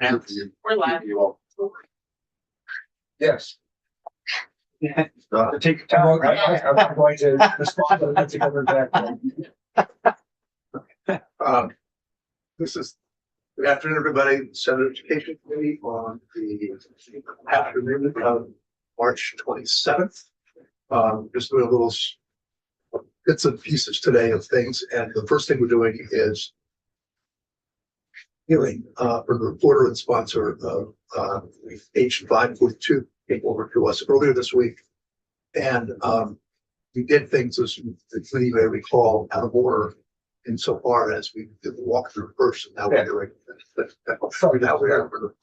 We're live. Yes. Take your time, right? I'm going to respond to that together back. This is, good afternoon, everybody. Senate Education Committee on the afternoon of March 27th. Just doing a little bits and pieces today of things. And the first thing we're doing is hearing for the reporter and sponsor of H542 came over to us earlier this week. And we did things, as many may recall, out of order insofar as we did the walkthrough first, and now we're doing sorry, now we are from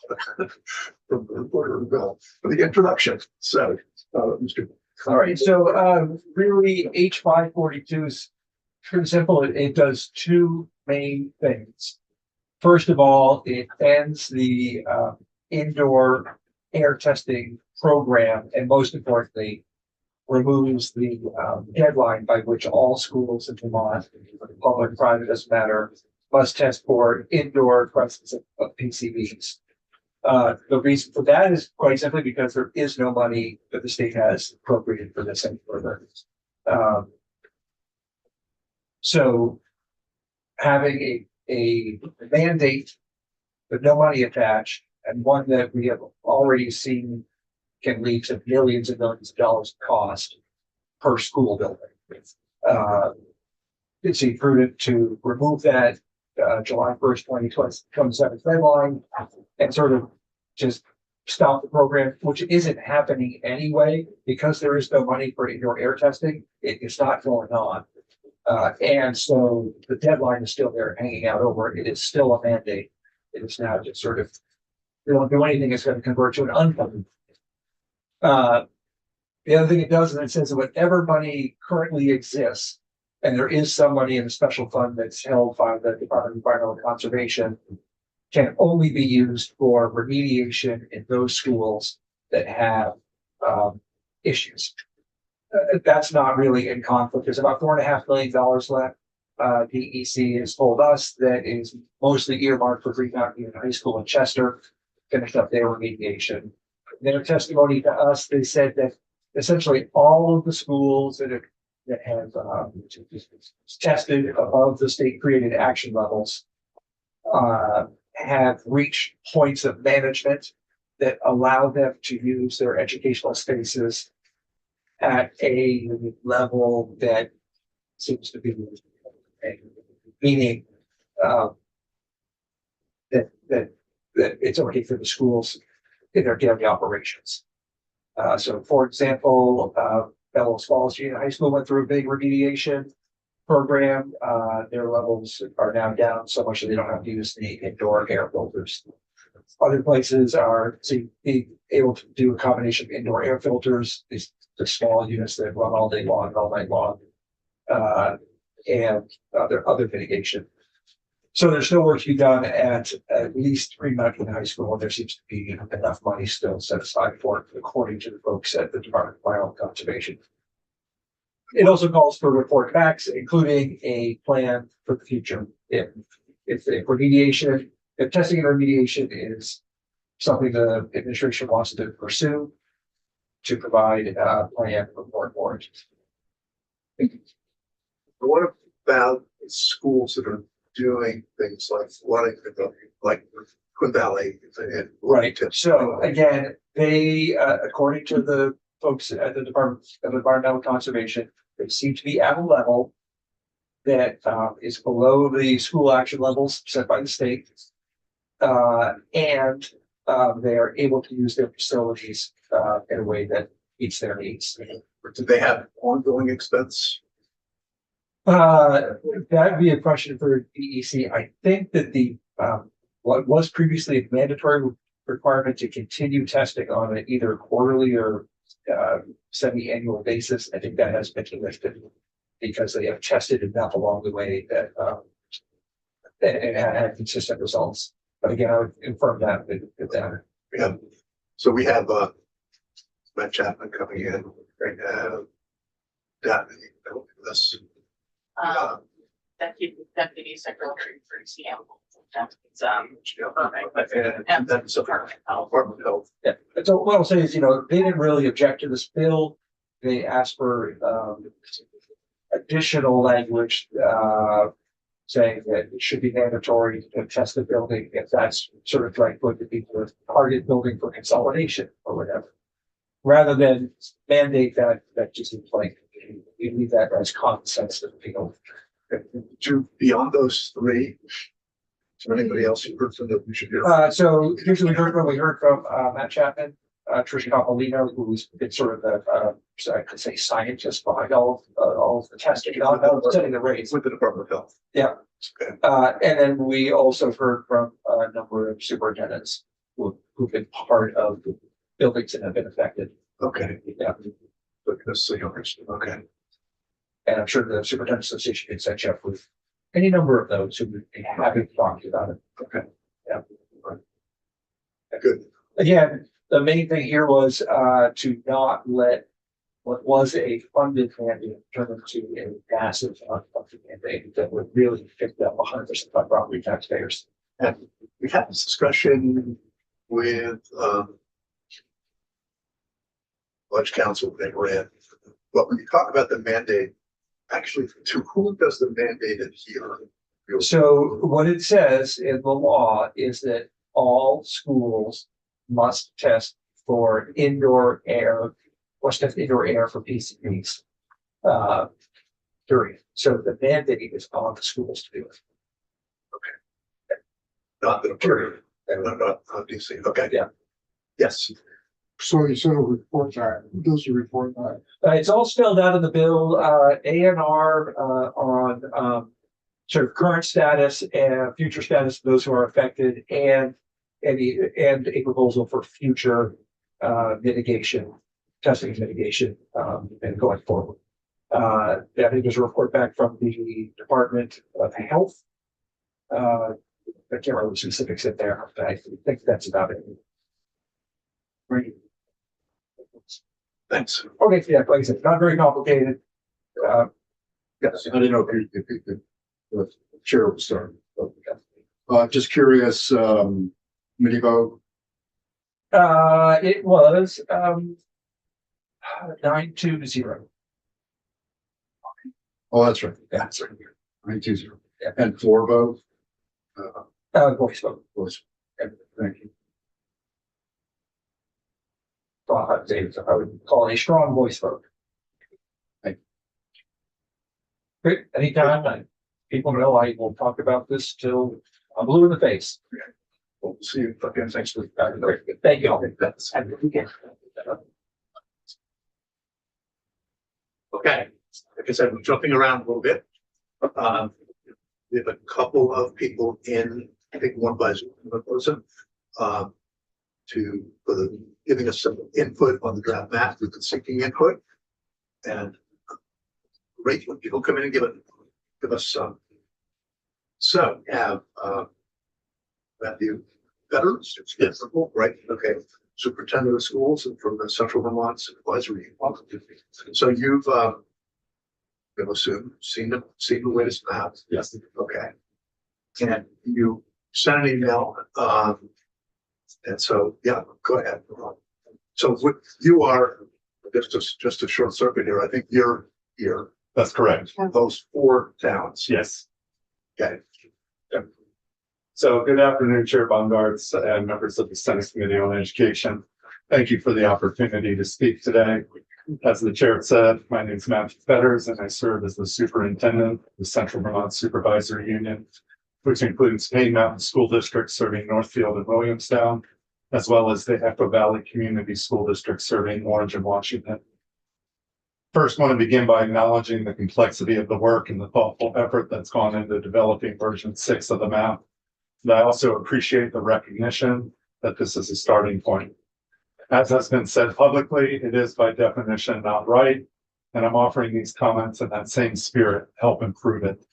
the reporter and Bill for the introduction. So, Mr. All right, so really H542 is pretty simple. It does two main things. First of all, it ends the indoor air testing program, and most importantly, removes the deadline by which all schools in Vermont, public, private, doesn't matter, must test for indoor presence of PCBs. The reason for that is quite simply because there is no money that the state has appropriated for this any further. So having a mandate with no money attached, and one that we have already seen can lead to millions and millions of dollars in cost per school building. It's prudent to remove that July 1st, 2027 deadline and sort of just stop the program, which isn't happening anyway because there is no money for indoor air testing. It's not going on. And so the deadline is still there hanging out over. It is still a mandate. It is now just sort of, we don't do anything that's going to convert to an unfunded. The other thing it does is it says that whatever money currently exists, and there is some money in a special fund that's held by the Department of Environmental Conservation, can only be used for remediation in those schools that have issues. That's not really in conflict. There's about $4.5 million left. DEC has told us that is mostly earmarked for Green Mountain High School in Chester, finished up their remediation. Their testimony to us, they said that essentially all of the schools that have tested above the state created action levels have reached points of management that allow them to use their educational spaces at a level that seems to be meaning that it's okay for the schools in their daily operations. So, for example, Bellows Falls Junior High School went through a big remediation program. Their levels are now down so much that they don't have to use the indoor air filters. Other places are able to do a combination of indoor air filters, these the small units that run all day long and all night long, and other mitigation. So there's still work to be done at least Green Mountain High School, and there seems to be enough money still set aside for it, according to the folks at the Department of Environmental Conservation. It also calls for report backs, including a plan for the future. If remediation, if testing and remediation is something the administration wants to pursue, to provide a plan for more. What about schools that are doing things like flooding, like Quinn Valley? Right. So again, they, according to the folks at the Department of Environmental Conservation, they seem to be at a level that is below the school action levels set by the state, and they are able to use their facilities in a way that meets their needs. Do they have ongoing expense? That'd be a question for DEC. I think that the what was previously a mandatory requirement to continue testing on an either quarterly or semi-annual basis, I think that has been lifted because they have tested enough along the way that and had consistent results. But again, I would confirm that with them. Yeah. So we have Matt Chapman coming in right now. This Deputy Secretary for CM. It's, perfect. And then so Department of Health. Yeah, and so what I'll say is, they didn't really object to this bill. They asked for, additional language, saying that it should be mandatory to test the building if that's sort of like what the people are target building for consolidation or whatever. Rather than mandate that just seems like you leave that as common sense to the people. Beyond those three, is there anybody else you heard from that we should hear? So usually we heard from Matt Chapman, Tricia Coppolino, who's been sort of the, I could say scientist behind all of the testing, not setting the rates. With the Department of Health. Yeah. Okay. And then we also heard from a number of superintendents who've been part of the buildings that have been affected. Okay. Yeah. Because, okay. And I'm sure the Superintendent Association can set you up with any number of those who haven't talked about it. Okay. Yeah. Good. Again, the main thing here was to not let what was a funded mandate turn into a massive unfunded mandate that would really pick up 100% by property taxpayers. And we had this discussion with Budget Council they ran. But when you talk about the mandate, actually, to whom does the mandate adhere? So what it says in the law is that all schools must test for indoor air, must test indoor air for PCBs. Period. So the mandate is on the schools to do it. Not the Period. not DC. Okay. Yeah. Yes. So you said a report that, who does the report that? It's all spelled out in the bill, ANR on sort of current status and future status of those who are affected, and a proposal for future mitigation, testing and mitigation, and going forward. I think there's a report back from the Department of Health. I can't remember the specifics in there, but I think that's about it. Great. Thanks. Okay, yeah, like I said, not very complicated. Yes. I didn't know if the chair would start. Just curious, mini vote, It was 9-0. oh, that's right, That's right. 9-0. Yeah. And floor vote, Voice vote. was, thank you. I would call it a strong voice vote. Thank Great, anytime, people know I will talk about this till I'm blue in the face. We'll see you again next week. Great, thank you all. That's- Have a good weekend. Okay, like I said, we're jumping around a little bit. We have a couple of people in, I think one by Zoom, one person, giving us some input on the draft map. We've been seeking input. And great when people come in and give us some. So we have Matthew Veterans, yes, right? Okay. Superintendent of Schools and from the Central Vermont Supervisory. So you've, I'm assuming, seen the latest map. Yes. Okay. And you sent an email, and so, yeah, go ahead. So what you are, just a short circuit here, I think you're here, That's correct. those 4 towns. Yes. Okay. So good afternoon, Chair Baumgartz and members of the Senate Committee on Education. Thank you for the opportunity to speak today. As the chair said, my name is Matthew Fetters and I serve as the superintendent of the Central Vermont Supervisory Union, which includes Paine Mountain School District serving Northfield and Williamstown, as well as the Echo Valley Community School District serving Orange and Washington. First, I want to begin by acknowledging the complexity of the work and the thoughtful effort that's gone into developing version 6 of the map. And I also appreciate the recognition that this is a starting point. As has been said publicly, it is by definition not right, and I'm offering these comments in that same spirit to help improve it.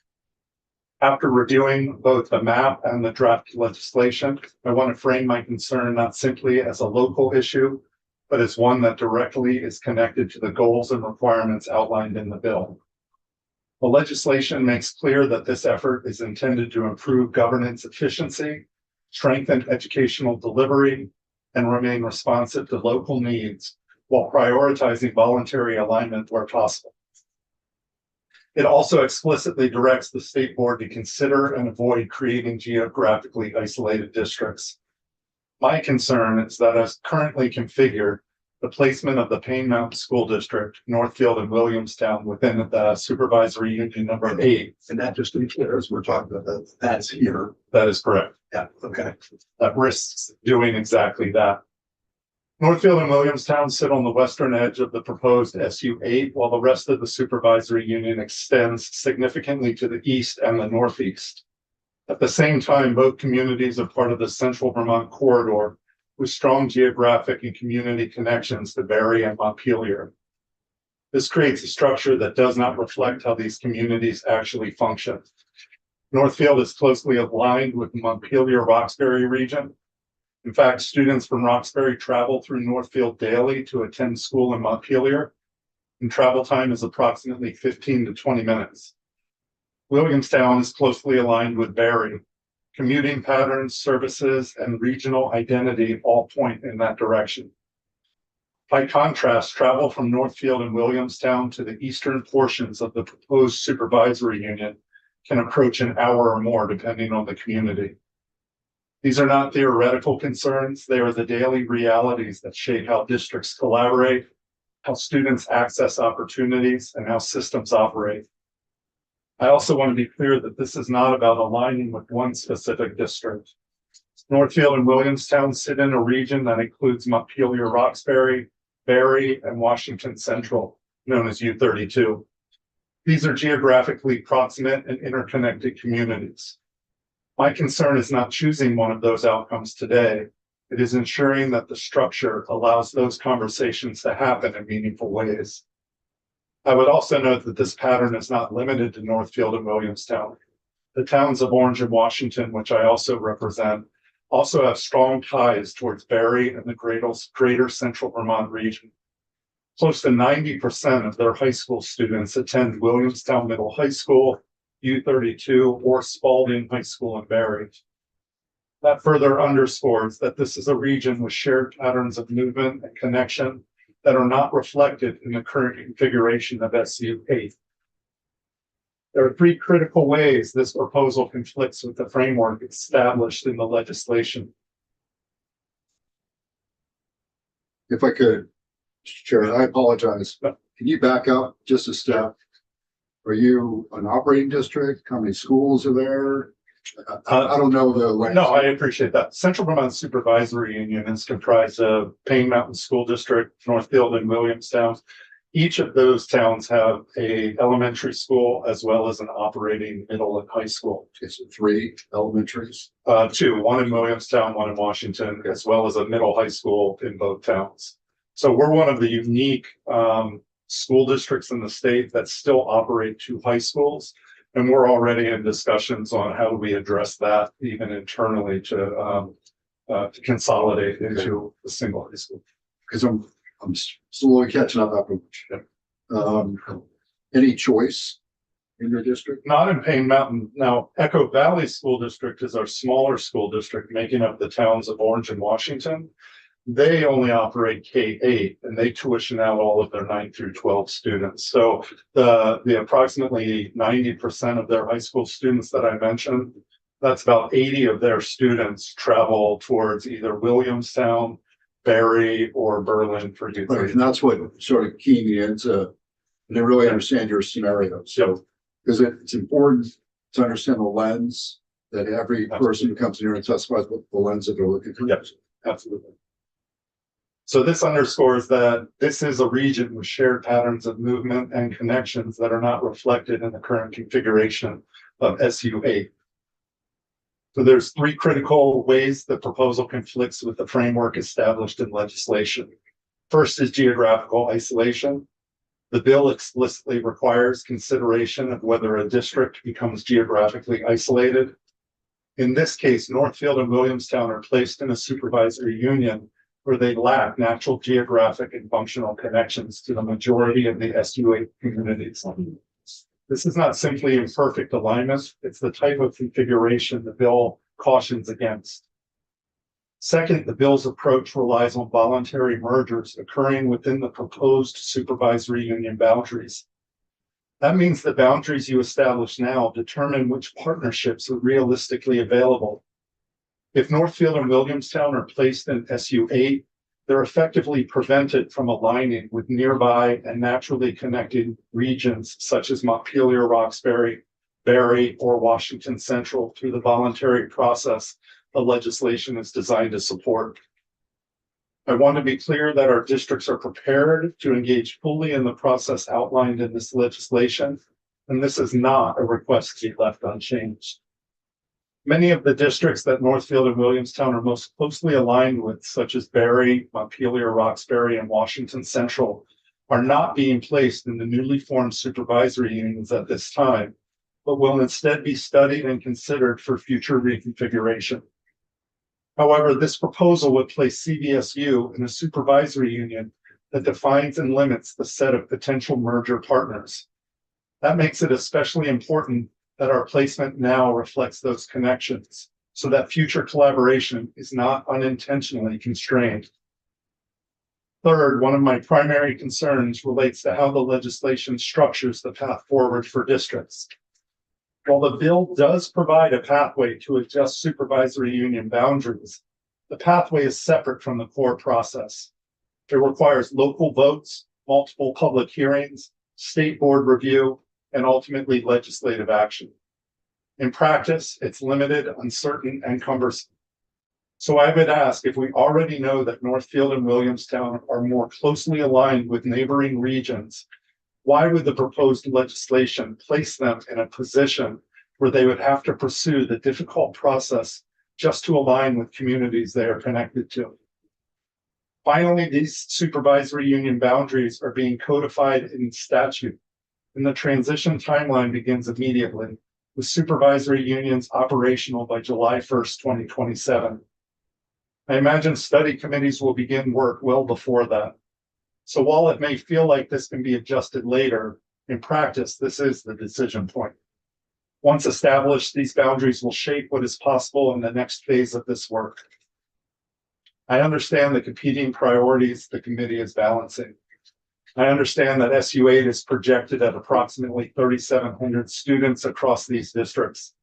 After reviewing both the map and the draft legislation, I want to frame my concern not simply as a local issue, but as one that directly is connected to the goals and requirements outlined in the bill. The legislation makes clear that this effort is intended to improve governance efficiency, strengthen educational delivery, and remain responsive to local needs while prioritizing voluntary alignment where possible. It also explicitly directs the state board to consider and avoid creating geographically isolated districts. My concern is that as currently configured, the placement of the Payne Mountain School District, Northfield and Williamstown within the supervisory union number 8. And that just to be clear, as we're talking about, that's here. That is correct. Yeah, okay. That risks doing exactly that. Northfield and Williamstown sit on the western edge of the proposed SU8, while the rest of the supervisory union extends significantly to the east and the northeast. At the same time, both communities are part of the Central Vermont corridor with strong geographic and community connections to Barre and Montpelier. This creates a structure that does not reflect how these communities actually function. Northfield is closely aligned with the Montpelier-Roxbury region. In fact, students from Roxbury travel through Northfield daily to attend school in Montpelier, and travel time is approximately 15 to 20 minutes. Williamstown is closely aligned with Barre. Commuting patterns, services, and regional identity all point in that direction. By contrast, travel from Northfield and Williamstown to the eastern portions of the proposed supervisory union can approach an hour or more, depending on the community. These are not theoretical concerns. They are the daily realities that shape how districts collaborate, how students access opportunities, and how systems operate. I also want to be clear that this is not about aligning with one specific district. Northfield and Williamstown sit in a region that includes Montpelier, Roxbury, Barre, and Washington Central, known as U32. These are geographically proximate and interconnected communities. My concern is not choosing one of those outcomes today. It is ensuring that the structure allows those conversations to happen in meaningful ways. I would also note that this pattern is not limited to Northfield and Williamstown. The towns of Orange and Washington, which I also represent, also have strong ties towards Barre and the greater Central Vermont region. Close to 90% of their high school students attend Williamstown Middle High School, U32, or Spalding High School in Barre. That further underscores that this is a region with shared patterns of movement and connection that are not reflected in the current configuration of SU8. There are 3 critical ways this proposal conflicts with the framework established in the legislation. If I could, Chair, I apologize, but can you back up just a step? Are you an operating district? How many schools are there? I don't know the language. No, I appreciate that. Central Vermont Supervisory Union is comprised of Payne Mountain School District, Northfield, and Williamstown. Each of those towns have a elementary school as well as an operating middle and high school. Okay, so 3 elementaries. 2, one in Williamstown, one in Washington, as well as a middle high school in both towns. So we're one of the unique school districts in the state that still operate 2 high schools. And we're already in discussions on how do we address that even internally to consolidate into a single high school. Because I'm slowly catching up after. Any choice in your district? Not in Payne Mountain. Now, Echo Valley School District is our smaller school district, making up the towns of Orange and Washington. They only operate K-8 and they tuition out all of their 9 through 12 students. So the approximately 90% of their high school students that I mentioned, that's about 80 of their students travel towards either Williamstown, Barre, or Berlin for youth. Right, and that's what sort of keyed me into, and I really understand your scenario. So, because it's important to understand the lens that every person who comes in here and testifies with the lens that they're looking through. Yep, absolutely. So this underscores that this is a region with shared patterns of movement and connections that are not reflected in the current configuration of SU8. So there's 3 critical ways the proposal conflicts with the framework established in legislation. First is geographical isolation. The bill explicitly requires consideration of whether a district becomes geographically isolated. In this case, Northfield and Williamstown are placed in a supervisory union where they lack natural geographic and functional connections to the majority of the SU8 communities. This is not simply imperfect alignment, it's the type of configuration the bill cautions against. Second, the bill's approach relies on voluntary mergers occurring within the proposed supervisory union boundaries. That means the boundaries you establish now determine which partnerships are realistically available. If Northfield and Williamstown are placed in SU8, they're effectively prevented from aligning with nearby and naturally connected regions such as Montpelier, Roxbury, Barry, or Washington Central through the voluntary process the legislation is designed to support. I want to be clear that our districts are prepared to engage fully in the process outlined in this legislation, and this is not a request to be left unchanged. Many of the districts that Northfield and Williamstown are most closely aligned with, such as Barry, Montpelier, Roxbury, and Washington Central, are not being placed in the newly formed supervisory unions at this time, but will instead be studied and considered for future reconfiguration. However, this proposal would place CVSU in a supervisory union that defines and limits the set of potential merger partners. That makes it especially important that our placement now reflects those connections so that future collaboration is not unintentionally constrained. Third, one of my primary concerns relates to how the legislation structures the path forward for districts. While the bill does provide a pathway to adjust supervisory union boundaries, the pathway is separate from the core process. It requires local votes, multiple public hearings, state board review, and ultimately legislative action. In practice, it's limited, uncertain, and cumbersome. So I would ask, if we already know that Northfield and Williamstown are more closely aligned with neighboring regions, why would the proposed legislation place them in a position where they would have to pursue the difficult process just to align with communities they are connected to? Finally, these supervisory union boundaries are being codified in statute, and the transition timeline begins immediately, with supervisory unions operational by July 1st, 2027. I imagine study committees will begin work well before that. So while it may feel like this can be adjusted later, in practice, this is the decision point. Once established, these boundaries will shape what is possible in the next phase of this work. I understand the competing priorities the committee is balancing. I understand that SU8 is projected at approximately 3,700 students across these districts.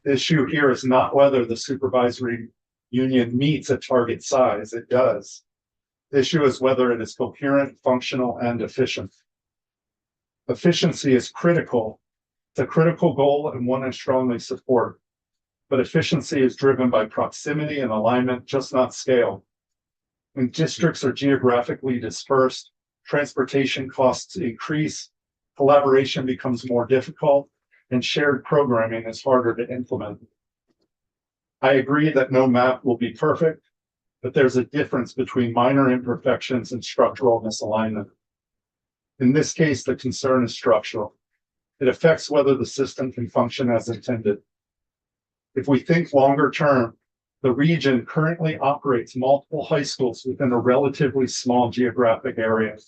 The issue here is not whether the supervisory union meets a target size. It does. The issue is whether it is coherent, functional, and efficient. Efficiency is critical. It's a critical goal and one I strongly support. But efficiency is driven by proximity and alignment, just not scale. When districts are geographically dispersed, transportation costs increase, collaboration becomes more difficult, and shared programming is harder to implement. I agree that no map will be perfect, but there's a difference between minor imperfections and structural misalignment. In this case, the concern is structural. It affects whether the system can function as intended. If we think longer term, the region currently operates multiple high schools within a relatively small geographic area.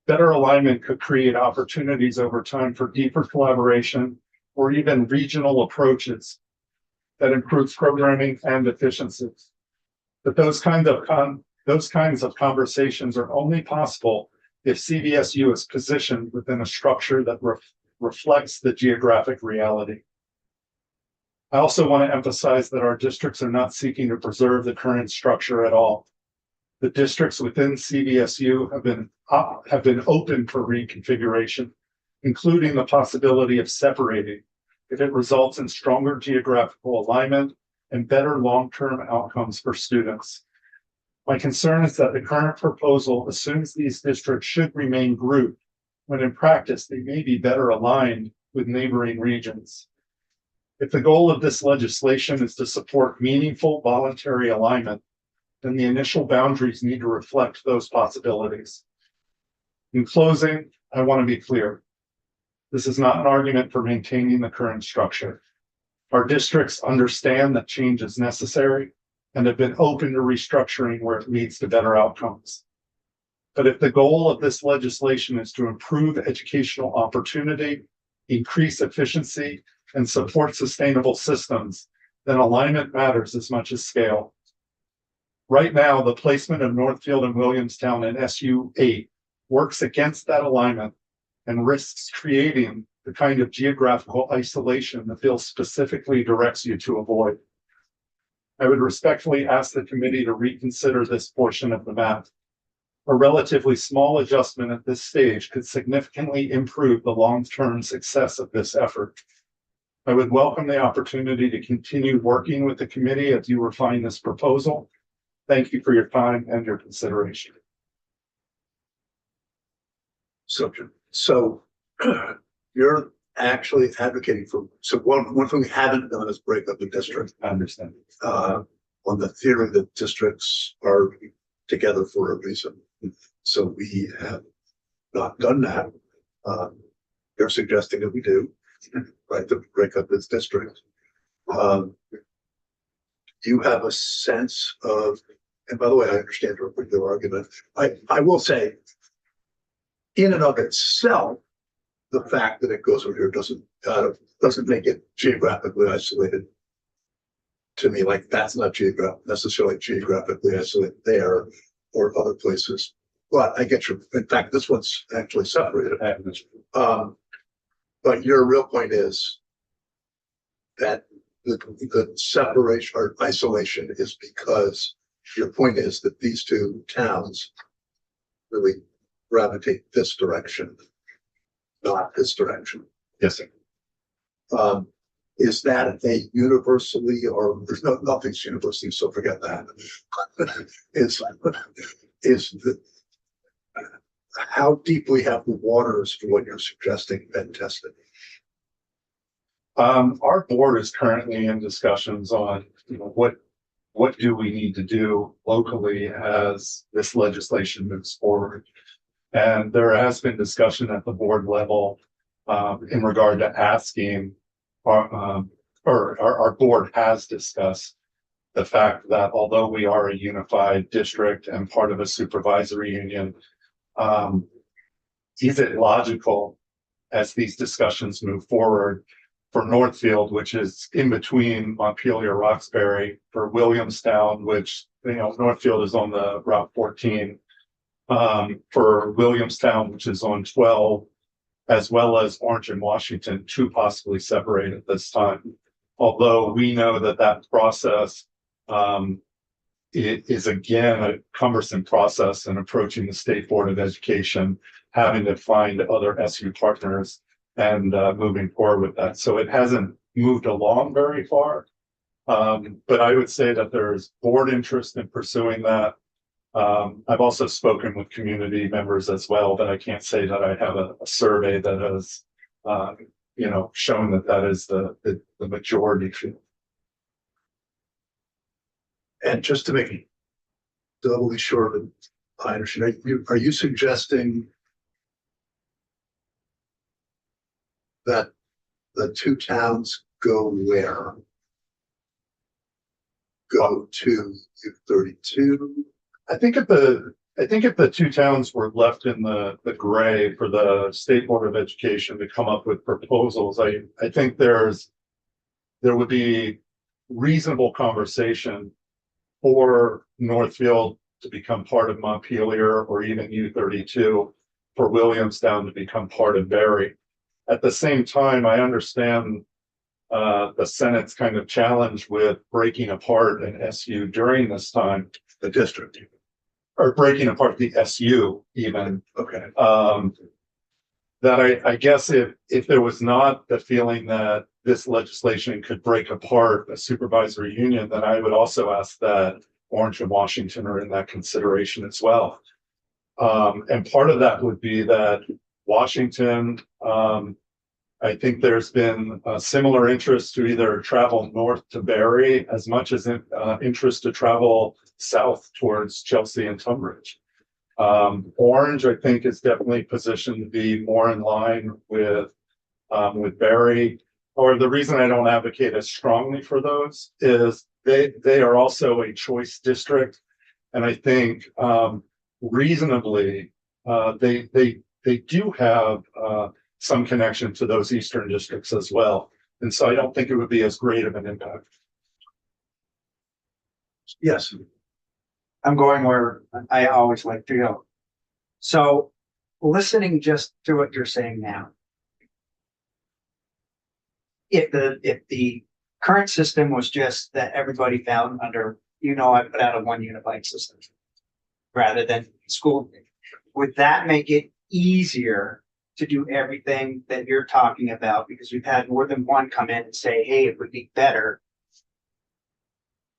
Better alignment could create opportunities over time for deeper collaboration or even regional approaches that improve programming and efficiencies. But those kinds of conversations are only possible if CVSU is positioned within a structure that reflects the geographic reality. I also want to emphasize that our districts are not seeking to preserve the current structure at all. The districts within CVSU have been open for reconfiguration, including the possibility of separating if it results in stronger geographical alignment and better long-term outcomes for students. My concern is that the current proposal assumes these districts should remain grouped, when in practice they may be better aligned with neighboring regions. If the goal of this legislation is to support meaningful voluntary alignment, then the initial boundaries need to reflect those possibilities. In closing, I want to be clear. This is not an argument for maintaining the current structure. Our districts understand that change is necessary and have been open to restructuring where it leads to better outcomes. But if the goal of this legislation is to improve educational opportunity increase efficiency, and support sustainable systems, then alignment matters as much as scale. Right now, the placement of Northfield and Williamstown in SU 8 works against that alignment and risks creating the kind of geographical isolation the bill specifically directs you to avoid. I would respectfully ask the committee to reconsider this portion of the map. A relatively small adjustment at this stage could significantly improve the long-term success of this effort. I would welcome the opportunity to continue working with the committee as you refine this proposal. Thank you for your time and your consideration. So you're actually advocating for, so one thing we haven't done is break up the district, I understand. on the theory that districts are together for a reason. So we have not done that. You're suggesting that we do, right, to break up this district. You have a sense of, and by the way, I understand your argument. I will say, in and of itself, the fact that it goes over here doesn't make it geographically isolated. To me, like that's not necessarily geographically isolated there or other places. But I get your. In fact, this one's actually separated. But your real point is that the separation or isolation is because your point is that these two towns really gravitate this direction, not this direction. Yes, sir. Is that a universally, or there's nothing's universally, so forget that. is the how deeply have the waters for what you're suggesting been tested? Our board is currently in discussions on, what do we need to do locally as this legislation moves forward. And there has been discussion at the board level in regard to asking, our board has discussed the fact that although we are a unified district and part of a supervisory union, is it logical as these discussions move forward for Northfield, which is in between Montpelier, Roxbury, for Williamstown, which, Northfield is on the Route 14, for Williamstown, which is on 12, as well as Orange and Washington, to possibly separate at this time. Although we know that process it is again a cumbersome process in approaching the State Board of Education, having to find other SU partners and moving forward with that. So it hasn't moved along very far. But I would say that there's board interest in pursuing that. I've also spoken with community members as well, but I can't say that I have a survey that has, shown that is the majority field. And just to make it doubly sure that I understand, are you suggesting that the two towns go where? Go to 32? I think if the two towns were left in the gray for the State Board of Education to come up with proposals, I think there would be reasonable conversation for Northfield to become part of Montpelier, or even U32 for Williamstown to become part of Barry. At the same time, I understand the Senate's kind of challenge with breaking apart an SU during this time. The district. Or breaking apart the SU even. Okay. That I guess if there was not the feeling that this legislation could break apart a supervisory union, then I would also ask that Orange and Washington are in that consideration as well. And part of that would be that Washington, I think there's been a similar interest to either travel north to Barry as much as interest to travel south towards Chelsea and Tunbridge. Orange, I think, is definitely positioned to be more in line with Barry. Or the reason I don't advocate as strongly for those is they are also a choice district, and I think reasonably they do have some connection to those eastern districts as well. And so I don't think it would be as great of an impact. Yes, I'm going where I always like to go. So listening just to what you're saying now. If the current system was just that everybody found under, I put out a one unified system rather than school, would that make it easier to do everything that you're talking about? Because we've had more than one come in and say, hey, it would be better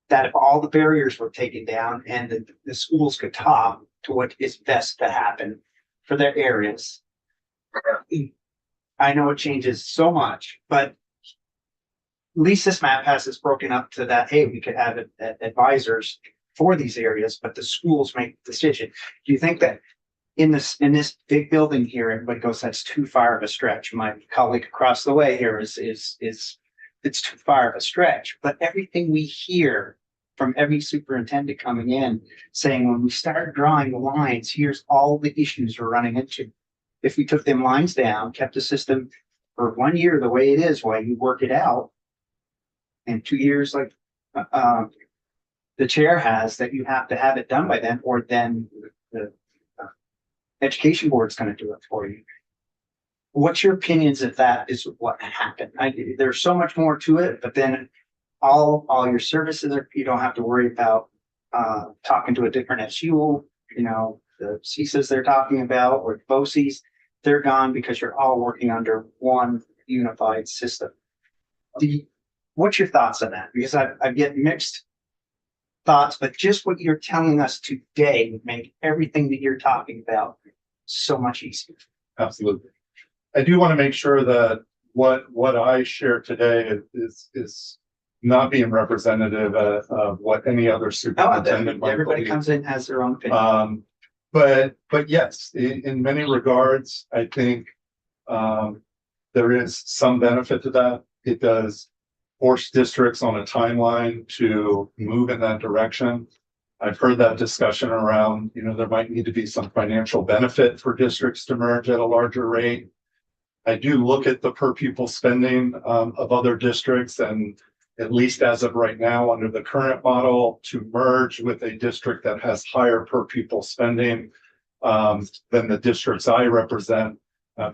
that if all the barriers were taken down and the schools could talk to what is best to happen for their areas. I know it changes so much, but at least this map has this broken up to that, hey, we could have advisors for these areas, but the schools make the decision. Do you think that in this big building here, everybody goes, that's too far of a stretch? My colleague across the way here is it's too far of a stretch. But everything we hear from every superintendent coming in saying, when we start drawing the lines, here's all the issues we're running into. If we took them lines down, kept the system for 1 year the way it is, while you work it out, and 2 years like the chair has, that you have to have it done by then, or then the education board's going to do it for you. What's your opinions if that is what happened? There's so much more to it, but then all your services are, you don't have to worry about talking to a different SU, the CISAs they're talking about, or the BOCES, they're gone because you're all working under one unified system. What's your thoughts on that? Because I get mixed thoughts, but just what you're telling us today would make everything that you're talking about so much easier. Absolutely. I do want to make sure that what I share today is not being representative of what any other superintendent might Everybody believe. comes in, has their own opinion. But yes, in many regards, I think there is some benefit to that. It does force districts on a timeline to move in that direction. I've heard that discussion around, there might need to be some financial benefit for districts to merge at a larger rate. I do look at the per pupil spending of other districts, and at least as of right now, under the current model, to merge with a district that has higher per pupil spending than the districts I represent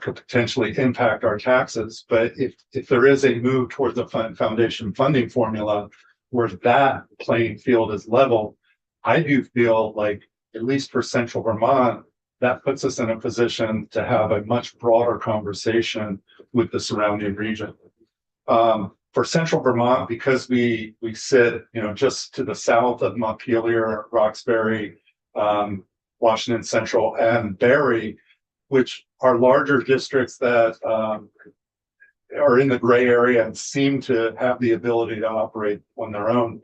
could potentially impact our taxes. But if there is a move towards a foundation funding formula where that playing field is level, I do feel like, at least for Central Vermont, that puts us in a position to have a much broader conversation with the surrounding region. For Central Vermont, because we sit, just to the south of Montpelier, Roxbury, Washington Central, and Barrie, which are larger districts that are in the gray area and seem to have the ability to operate on their own.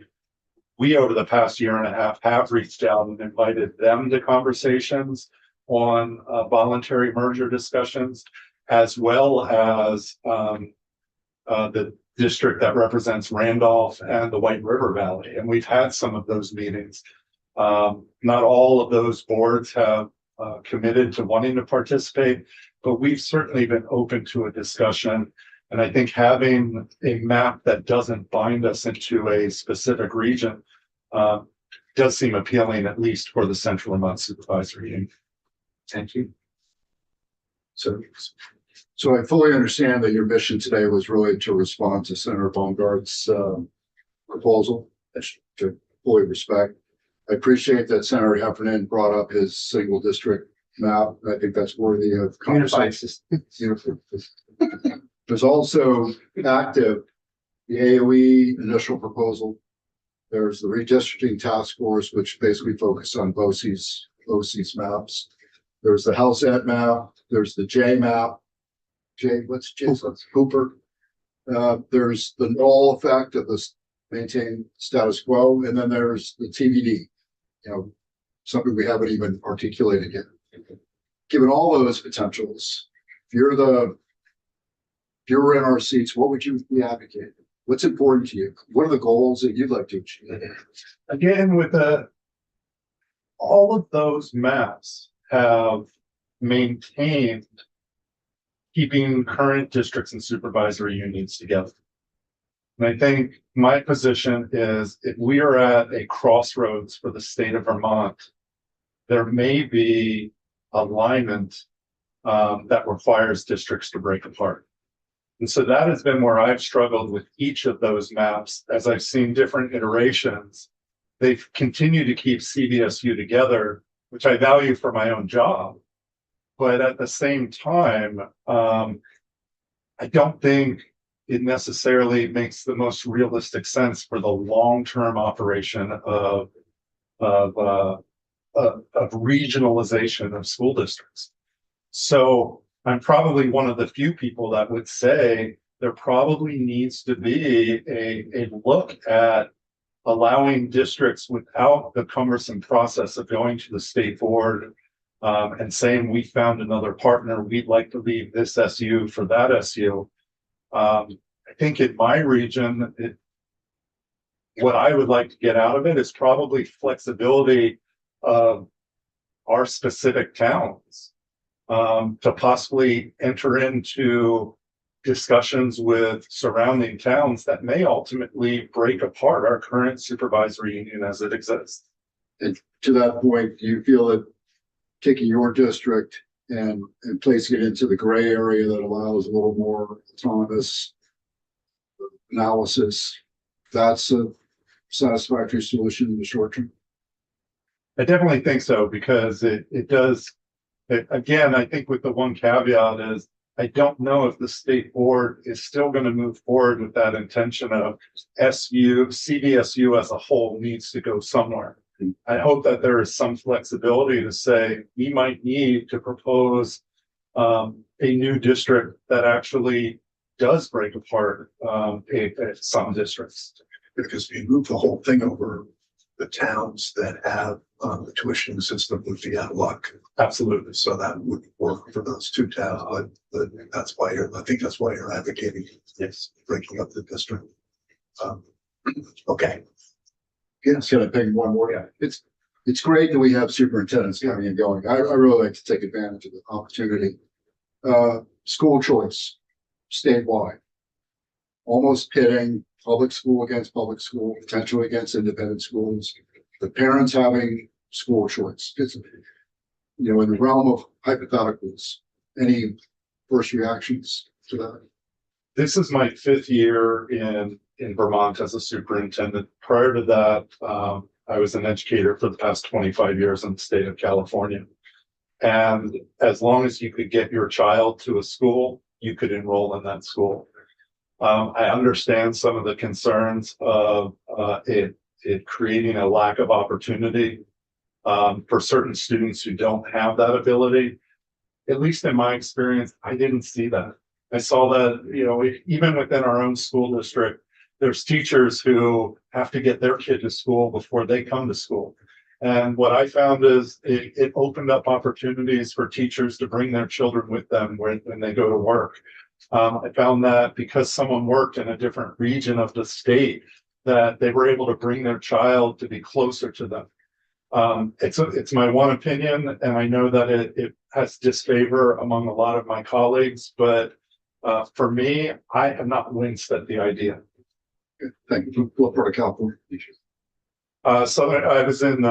We, over the past year and a half, have reached out and invited them to conversations on voluntary merger discussions, as well as the district that represents Randolph and the White River Valley. And we've had some of those meetings. Not all of those boards have committed to wanting to participate, but we've certainly been open to a discussion. And I think having a map that doesn't bind us into a specific region does seem appealing, at least for the Central Vermont Supervisory Union. Thank you. So I fully understand that your mission today was really to respond to Senator Baumgart's proposal, which I fully respect. I appreciate that Senator Heffernan brought up his single district map. I think that's worthy of conversation. There's also active the AOE initial proposal. There's the redistricting task force, which basically focused on BOCES maps. There's the House Ed map. There's the J map. What's J? Hooper. There's the null effect of this maintain status quo. And then there's the TBD, something we haven't even articulated yet. Given all those potentials, if you were in our seats, what would you be advocating? What's important to you? What are the goals that you'd like to achieve? Again, with all of those maps have maintained keeping current districts and supervisory unions together. And I think my position is if we are at a crossroads for the state of Vermont, there may be alignment that requires districts to break apart. And so that has been where I've struggled with each of those maps as I've seen different iterations. They've continued to keep CVSU together, which I value for my own job. But at the same time, I don't think it necessarily makes the most realistic sense for the long-term operation of regionalization of school districts. So I'm probably one of the few people that would say there probably needs to be a look at allowing districts without the cumbersome process of going to the state board and saying we found another partner, we'd like to leave this SU for that SU. I think in my region, what I would like to get out of it is probably flexibility of our specific towns to possibly enter into discussions with surrounding towns that may ultimately break apart our current supervisory union as it exists. And to that point, do you feel that taking your district and placing it into the gray area that allows a little more autonomous analysis, that's a satisfactory solution in the short term? I definitely think so, because it does. Again, I think with the one caveat is I don't know if the state board is still going to move forward with that intention of CVSU as a whole needs to go somewhere. I hope that there is some flexibility to say we might need to propose a new district that actually does break apart some districts. Because if you move the whole thing over, the towns that have the tuition system would be out of luck. Absolutely. So that would work for those two towns, but that's why I think that's why you're advocating. Yes. Breaking up the district. Okay. Yes. Can I pick one more? Yeah. It's great that we have superintendents coming and going. I really like to take advantage of the opportunity. School choice, statewide. Almost pitting public school against public school, potentially against independent schools. The parents having school choice. It's, you know, in the realm of hypotheticals, any first reactions to that? This is my 5th year in Vermont as a superintendent. Prior to that, I was an educator for the past 25 years in the state of California. And as long as you could get your child to a school, you could enroll in that school. I understand some of the concerns of it creating a lack of opportunity for certain students who don't have that ability. At least in my experience, I didn't see that. I saw that, you know, even within our own school district, there's teachers who have to get their kid to school before they come to school. And what I found is it opened up opportunities for teachers to bring their children with them when they go to work. I found that because someone worked in a different region of the state, that they were able to bring their child to be closer to them. It's my one opinion, and I know that it has disfavor among a lot of my colleagues, but for me, I have not winced at the idea. Thank you. What part of California? So I was in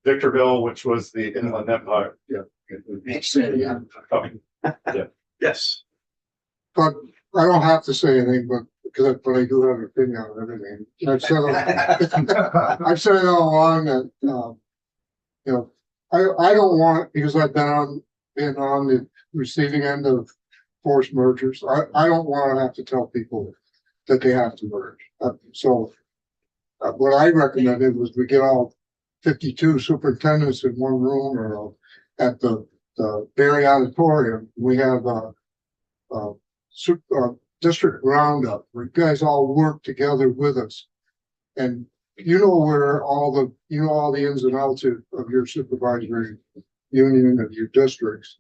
Victorville, which was the Inland Empire. Sandy. Yes. But I don't have to say anything, but I do have an opinion on everything. I've said it all along that, you know, I don't want, because I've been on the receiving end of forced mergers. I don't want to have to tell people that they have to merge. So what I recommended was we get all 52 superintendents in one room or at the Berry Auditorium. We have district roundup where you guys all work together with us, and you know where all the ins and outs of your supervisory union of your districts.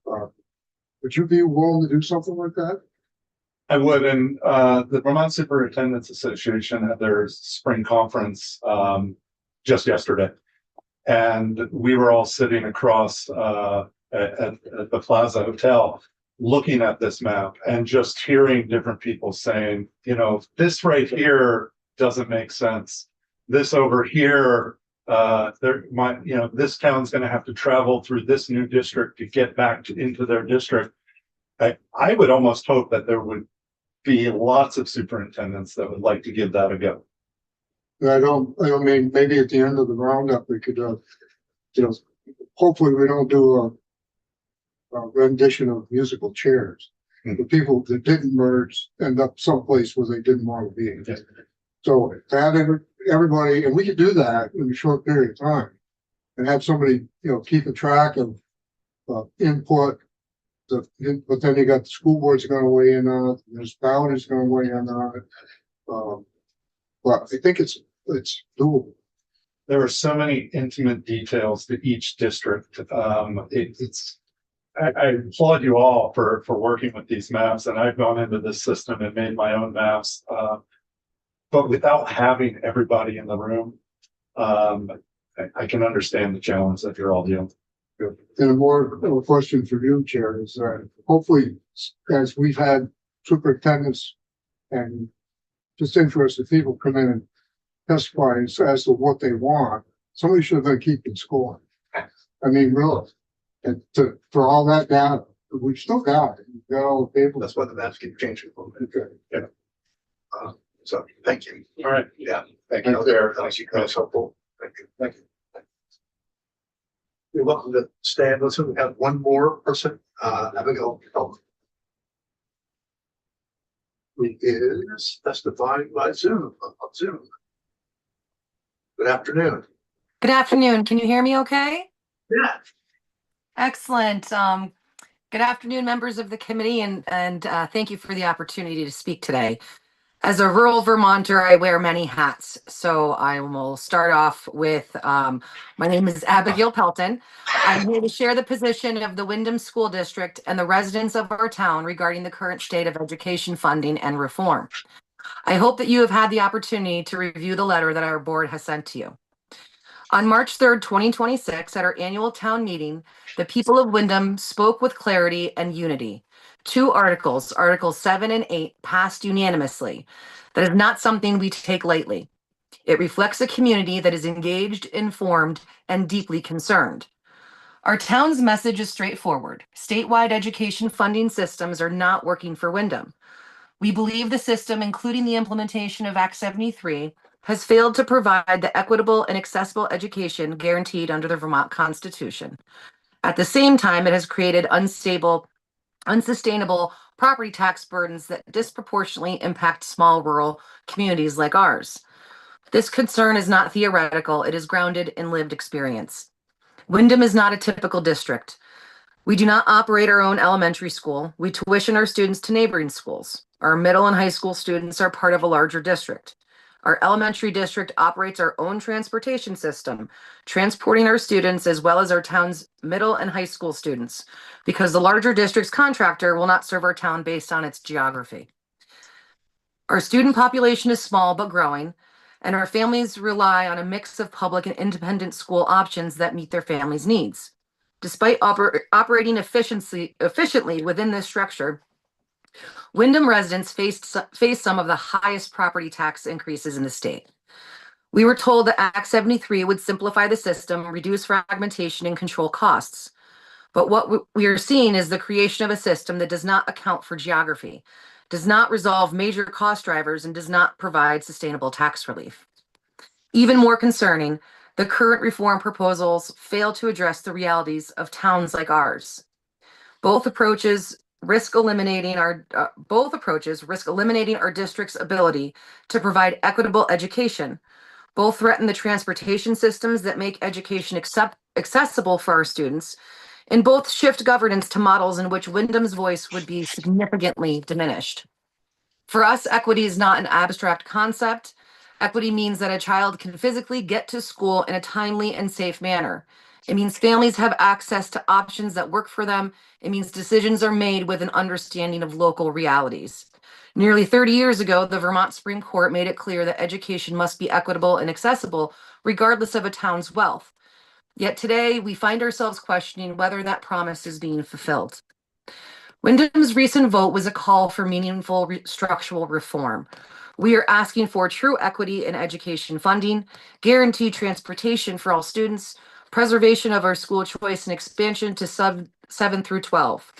Would you be willing to do something like that? I would, and the Vermont Superintendents Association had their spring conference just yesterday, and we were all sitting across at the Plaza Hotel. looking at this map and just hearing different people saying, you know, this right here doesn't make sense. This over here, you know, this town's gonna have to travel through this new district to get back into their district. I would almost hope that there would be lots of superintendents that would like to give that a go. I don't mean, maybe at the end of the roundup, we could, you know, hopefully we don't do a rendition of musical chairs. Hmm. The people that didn't merge end up someplace where they didn't want to be. So that everybody, and we could do that in a short period of time and have somebody, you know, keeping track of input. But then you got the school board's going to weigh in on it. There's boundaries going to weigh in on it. But I think it's doable. There are so many intimate details to each district. I applaud you all for working with these maps, and I've gone into this system and made my own maps. But without having everybody in the room, I can understand the challenge that you're all dealing with. And a question for you, Chair, is hopefully, as we've had superintendents and just interested people come in and testify as to what they want, somebody should have been keeping score. I mean, really. And for all that data, we've still got it. We've got all the people. That's why the maps keep changing a little bit. Okay. So, thank you. All right. Yeah. Thank You you. know, there, that's helpful. Thank you. Thank you. You're welcome to stay and listen. We have one more person, Abigail. Who is testifying by Zoom, on Zoom. Good afternoon. Good afternoon. Can you hear me okay? Yeah. Excellent. Good afternoon, members of the committee, and thank you for the opportunity to speak today. As a rural Vermonter, I wear many hats. So I will start off with, my name is Abigail Pelton. I'm here to share the position of the Windham School District and the residents of our town regarding the current state of education funding and reform. I hope that you have had the opportunity to review the letter that our board has sent to you. On March 3rd, 2026, at our annual town meeting, the people of Windham spoke with clarity and unity. Two articles, Articles 7 and 8, passed unanimously. That is not something we take lightly. It reflects a community that is engaged, informed, and deeply concerned. Our town's message is straightforward. Statewide education funding systems are not working for Windham. We believe the system, including the implementation of Act 73, has failed to provide the equitable and accessible education guaranteed under the Vermont Constitution. At the same time, it has created unsustainable property tax burdens that disproportionately impact small rural communities like ours. This concern is not theoretical, it is grounded in lived experience. Windham is not a typical district. We do not operate our own elementary school. We tuition our students to neighboring schools. Our middle and high school students are part of a larger district. Our elementary district operates our own transportation system, transporting our students as well as our town's middle and high school students, because the larger district's contractor will not serve our town based on its geography. Our student population is small but growing, and our families rely on a mix of public and independent school options that meet their families' needs. Despite operating efficiently within this structure, Windham residents face some of the highest property tax increases in the state. We were told that Act 73 would simplify the system, reduce fragmentation, and control costs. But what we are seeing is the creation of a system that does not account for geography, does not resolve major cost drivers, and does not provide sustainable tax relief. Even more concerning, the current reform proposals fail to address the realities of towns like ours. Both approaches risk eliminating our district's ability to provide equitable education. Both threaten the transportation systems that make education accessible for our students, and both shift governance to models in which Windham's voice would be significantly diminished. For us, equity is not an abstract concept. Equity means that a child can physically get to school in a timely and safe manner. It means families have access to options that work for them. It means decisions are made with an understanding of local realities. Nearly 30 years ago, the Vermont Supreme Court made it clear that education must be equitable and accessible, regardless of a town's wealth. Yet today, we find ourselves questioning whether that promise is being fulfilled. Wyndham's recent vote was a call for meaningful structural reform. We are asking for true equity in education funding, guaranteed transportation for all students, preservation of our school choice and expansion to sub 7 through 12.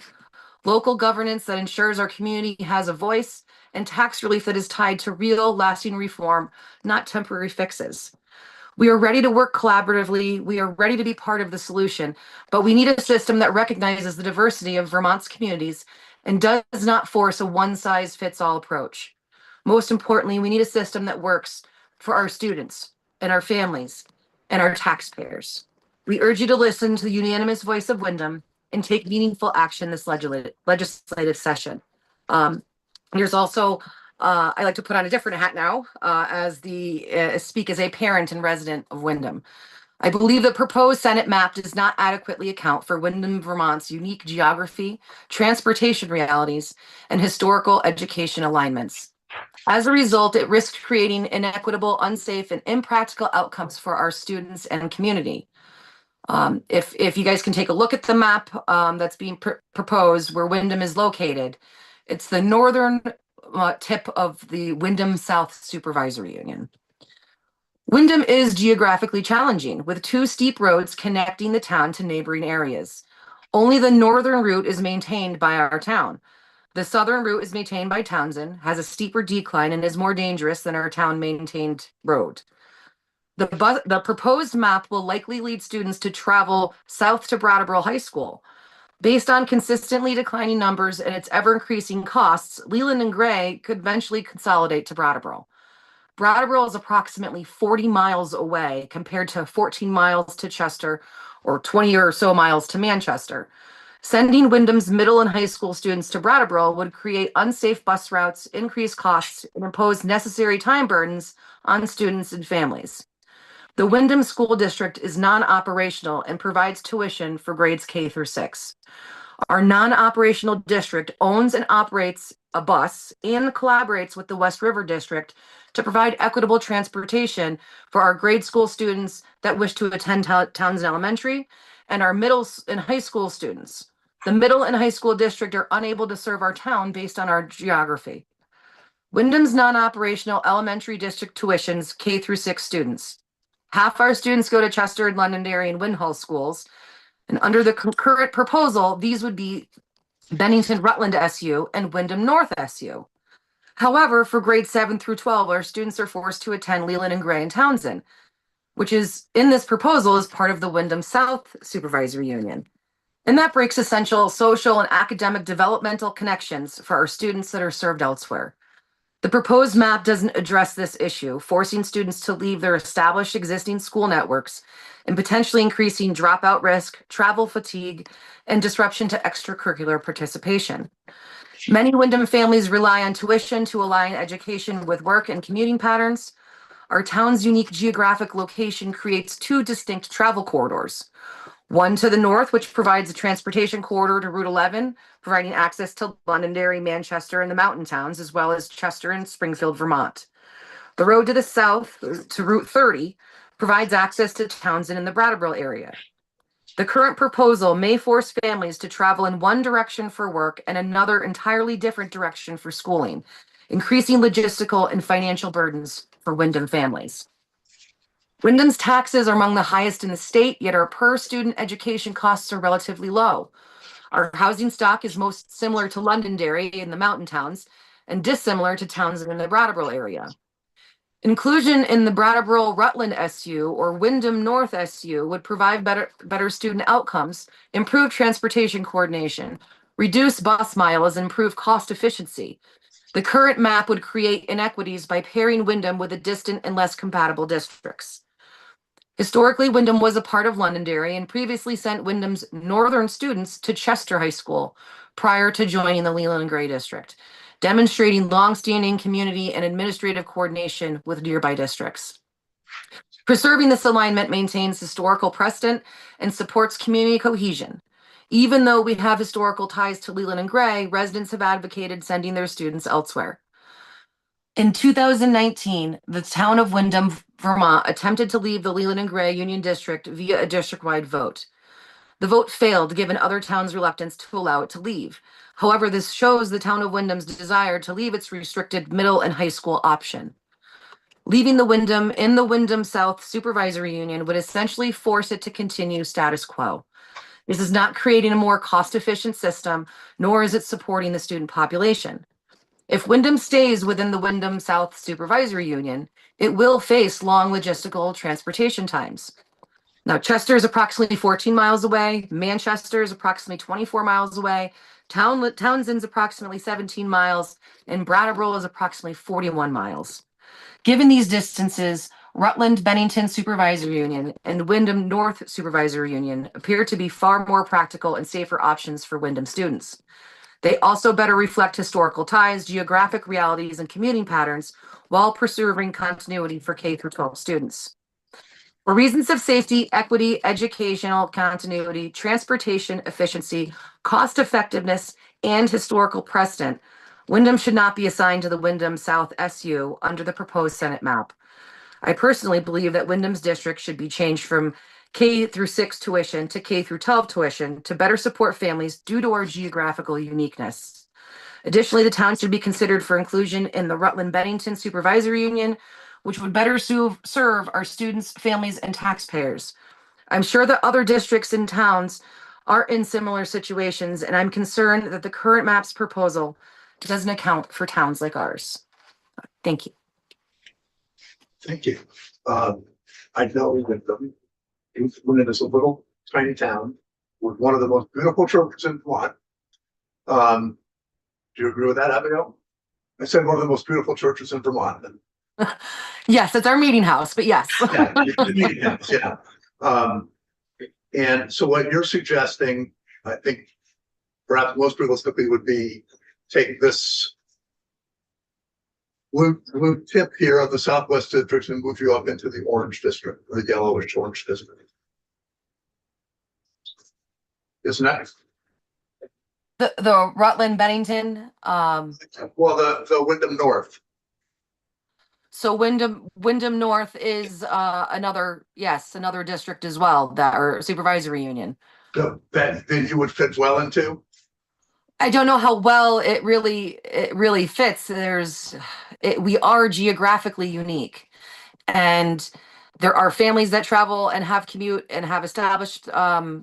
Local governance that ensures our community has a voice, and tax relief that is tied to real lasting reform, not temporary fixes. We are ready to work collaboratively. We are ready to be part of the solution, but we need a system that recognizes the diversity of Vermont's communities and does not force a one size fits all approach. Most importantly, we need a system that works for our students and our families and our taxpayers. We urge you to listen to the unanimous voice of Wyndham and take meaningful action this legislative session. There's also I like to put on a different hat now as speak as a parent and resident of Wyndham. I believe the proposed Senate map does not adequately account for Wyndham, Vermont's unique geography, transportation realities, and historical education alignments. As a result, it risks creating inequitable, unsafe, and impractical outcomes for our students and community. If you guys can take a look at the map that's being proposed where Wyndham is located, it's the northern tip of the Wyndham South Supervisory Union. Wyndham is geographically challenging, with two steep roads connecting the town to neighboring areas. Only the northern route is maintained by our town. The southern route is maintained by Townsend, has a steeper decline, and is more dangerous than our town-maintained road. The proposed map will likely lead students to travel south to Brattleboro High School. Based on consistently declining numbers and its ever-increasing costs, Leland and Gray could eventually consolidate to Brattleboro. Brattleboro is approximately 40 miles away compared to 14 miles to Chester or 20 or so miles to Manchester. Sending Wyndham's middle and high school students to Brattleboro would create unsafe bus routes, increase costs, and impose necessary time burdens on students and families. The Wyndham School District is non-operational and provides tuition for grades K through 6. Our non-operational district owns and operates a bus and collaborates with the West River District to provide equitable transportation for our grade school students that wish to attend Townsend Elementary and our middle and high school students. The middle and high school district are unable to serve our town based on our geography. Wyndham's non-operational elementary district tuitions K through 6 students. Half our students go to Chester and Londonderry and Windhall schools. And under the current proposal, these would be Bennington Rutland SU and Wyndham North SU. However, for grades 7 through 12, our students are forced to attend Leland and Gray and Townsend, which is in this proposal as part of the Wyndham South Supervisory Union. And that breaks essential social and academic developmental connections for our students that are served elsewhere. The proposed map doesn't address this issue, forcing students to leave their established existing school networks and potentially increasing dropout risk, travel fatigue, and disruption to extracurricular participation. Many Wyndham families rely on tuition to align education with work and commuting patterns. Our town's unique geographic location creates two distinct travel corridors. One to the north, which provides a transportation corridor to Route 11, providing access to Londonderry, Manchester, and the mountain towns, as well as Chester and Springfield, Vermont. The road to the south, to Route 30, provides access to Townsend and the Brattleboro area. The current proposal may force families to travel in one direction for work and another entirely different direction for schooling, increasing logistical and financial burdens for Wyndham families. Wyndham's taxes are among the highest in the state, yet our per-student education costs are relatively low. Our housing stock is most similar to Londonderry in the mountain towns and dissimilar to Townsend in the Brattleboro area. Inclusion in the Brattleboro Rutland SU or Wyndham North SU would provide better student outcomes, improve transportation coordination, reduce bus miles, and improve cost efficiency. The current map would create inequities by pairing Wyndham with the distant and less compatible districts. Historically, Wyndham was a part of Londonderry and previously sent Wyndham's northern students to Chester High School prior to joining the Leland and Gray District, demonstrating longstanding community and administrative coordination with nearby districts. Preserving this alignment maintains historical precedent and supports community cohesion. Even though we have historical ties to Leland and Gray, residents have advocated sending their students elsewhere. In 2019, the town of Wyndham, Vermont attempted to leave the Leland and Gray Union District via a district-wide vote. The vote failed given other towns' reluctance to allow it to leave. However, this shows the town of Wyndham's desire to leave its restricted middle and high school option. Leaving the Wyndham in the Wyndham South Supervisory Union would essentially force it to continue status quo. This is not creating a more cost-efficient system, nor is it supporting the student population. If Wyndham stays within the Wyndham South Supervisory Union, it will face long logistical transportation times. Now, Chester is approximately 14 miles away. Manchester is approximately 24 miles away. Townsend's approximately 17 miles, and Brattleboro is approximately 41 miles. Given these distances, Rutland Bennington Supervisory Union and Wyndham North Supervisory Union appear to be far more practical and safer options for Wyndham students. They also better reflect historical ties, geographic realities, and commuting patterns while preserving continuity for K through 12 students. For reasons of safety, equity, educational continuity, transportation efficiency, cost effectiveness, and historical precedent, Wyndham should not be assigned to the Wyndham South SU under the proposed Senate map. I personally believe that Wyndham's district should be changed from K through 6 tuition to K through 12 tuition to better support families due to our geographical uniqueness. Additionally, the town should be considered for inclusion in the Rutland Bennington Supervisory Union, which would better serve our students, families, and taxpayers. I'm sure that other districts and towns are in similar situations, and I'm concerned that the current map's proposal doesn't account for towns like ours. Thank you. Thank you. I know that when it is a little tiny town with one of the most beautiful churches in Vermont. Do you agree with that, Abigail? I said one of the most beautiful churches in Vermont. Yes, it's our meeting house, but yes. Yeah, yeah. And so what you're suggesting, I think perhaps most realistically would be take this blue tip here of the Southwest District and move you up into the orange district, or the yellowish orange district. Isn't that? The Rutland Bennington, Well, the Wyndham North. so Wyndham North is another district as well, that or supervisory union. That you would fit well into? I don't know how well it really fits. We are geographically unique, and there are families that travel and have commute and have established their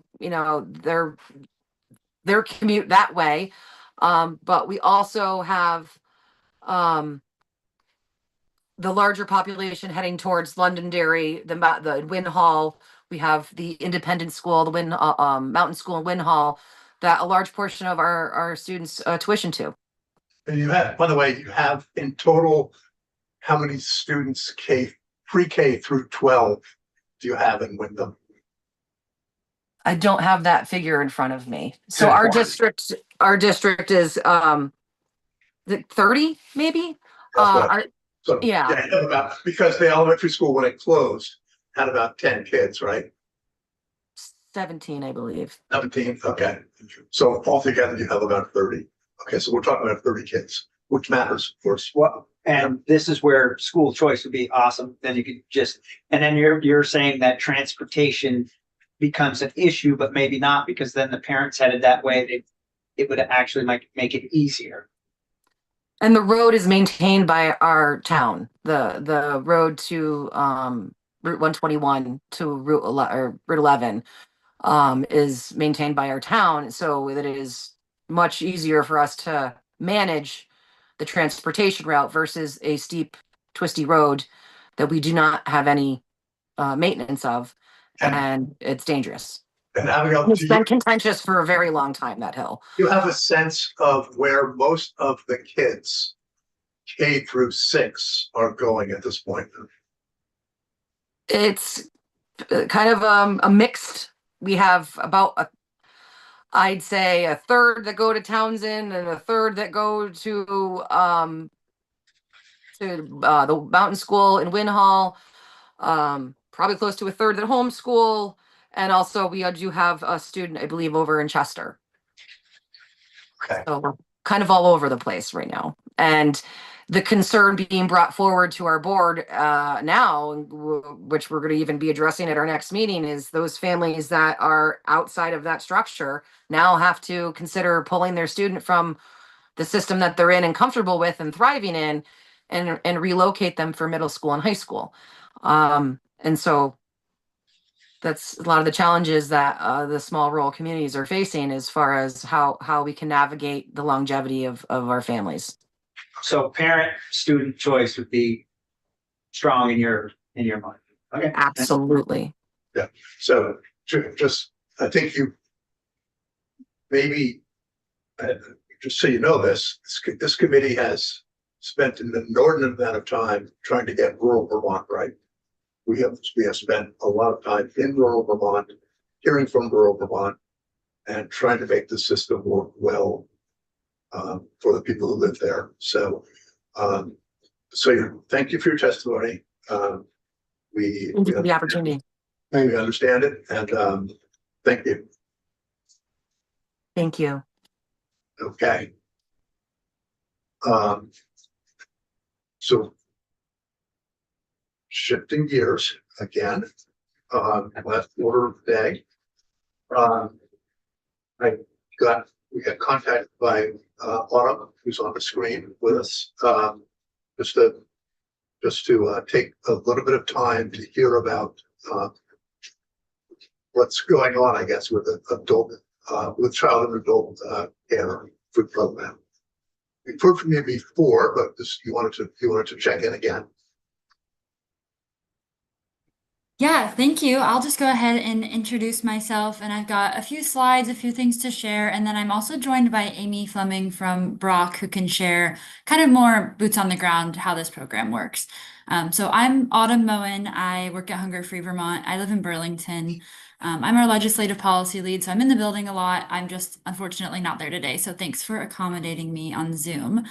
commute that way. But we also have the larger population heading towards Londonderry, the Wynn Hall. We have the independent school, the Mountain School in Wynn Hall, that a large portion of our students tuition to. And you have, by the way, you have in total, how many students pre-K through 12 do you have in Wyndham? I don't have that figure in front of me. So our district is 30 maybe. Yeah. Because the elementary school, when it closed, had about 10 kids, right? 17, I believe. 17, okay. So altogether you have about 30. Okay, so we're talking about 30 kids, which matters, of course. Well, and this is where school choice would be awesome. Then you could and then you're saying that transportation becomes an issue, but maybe not, because then the parents headed that way, it would actually make it easier. And the road is maintained by our town. The road to Route 121 to Route 11 is maintained by our town, so that it is much easier for us to manage the transportation route versus a steep, twisty road that we do not have any maintenance of, and it's dangerous. And Abigail, It's been contentious for a very long time, that hill. you have a sense of where most of the kids K through 6 are going at this point? It's kind of a mixed. We have about I'd say a third that go to Townsend and a third that go to the Mountain School in Wynn Hall. Probably close to a third that homeschool, and also we do have a student, I believe, over in Chester. Okay. So we're kind of all over the place right now, and the concern being brought forward to our board now, which we're going to even be addressing at our next meeting, is those families that are outside of that structure now have to consider pulling their student from the system that they're in and comfortable with and thriving in, and relocate them for middle school and high school. And so that's a lot of the challenges that the small rural communities are facing as far as how we can navigate the longevity of our families. So parent student choice would be strong in your mind. Okay. Absolutely. So just, I think you maybe, just so you know this committee has spent an inordinate amount of time trying to get rural Vermont right. We have spent a lot of time in rural Vermont, hearing from rural Vermont, and trying to make the system work well for the people who live there. So, thank you for your testimony. We Thank you for the opportunity. we understand it, and thank you. Thank you. Okay. So shifting gears again, last order of the day. We got contacted by Autumn, who's on the screen with us, just to take a little bit of time to hear about what's going on, I guess, with with child and adult care food program. We've heard from you before, but you wanted to check in again. Yeah, thank you. I'll just go ahead and introduce myself, and I've got a few slides, a few things to share, and then I'm also joined by Amy Fleming from Brock, who can share kind of more boots on the ground how this program works. So I'm Autumn Moen. I work at Hunger Free Vermont. I live in Burlington. I'm our legislative policy lead, so I'm in the building a lot. I'm just unfortunately not there today, so thanks for accommodating me on Zoom.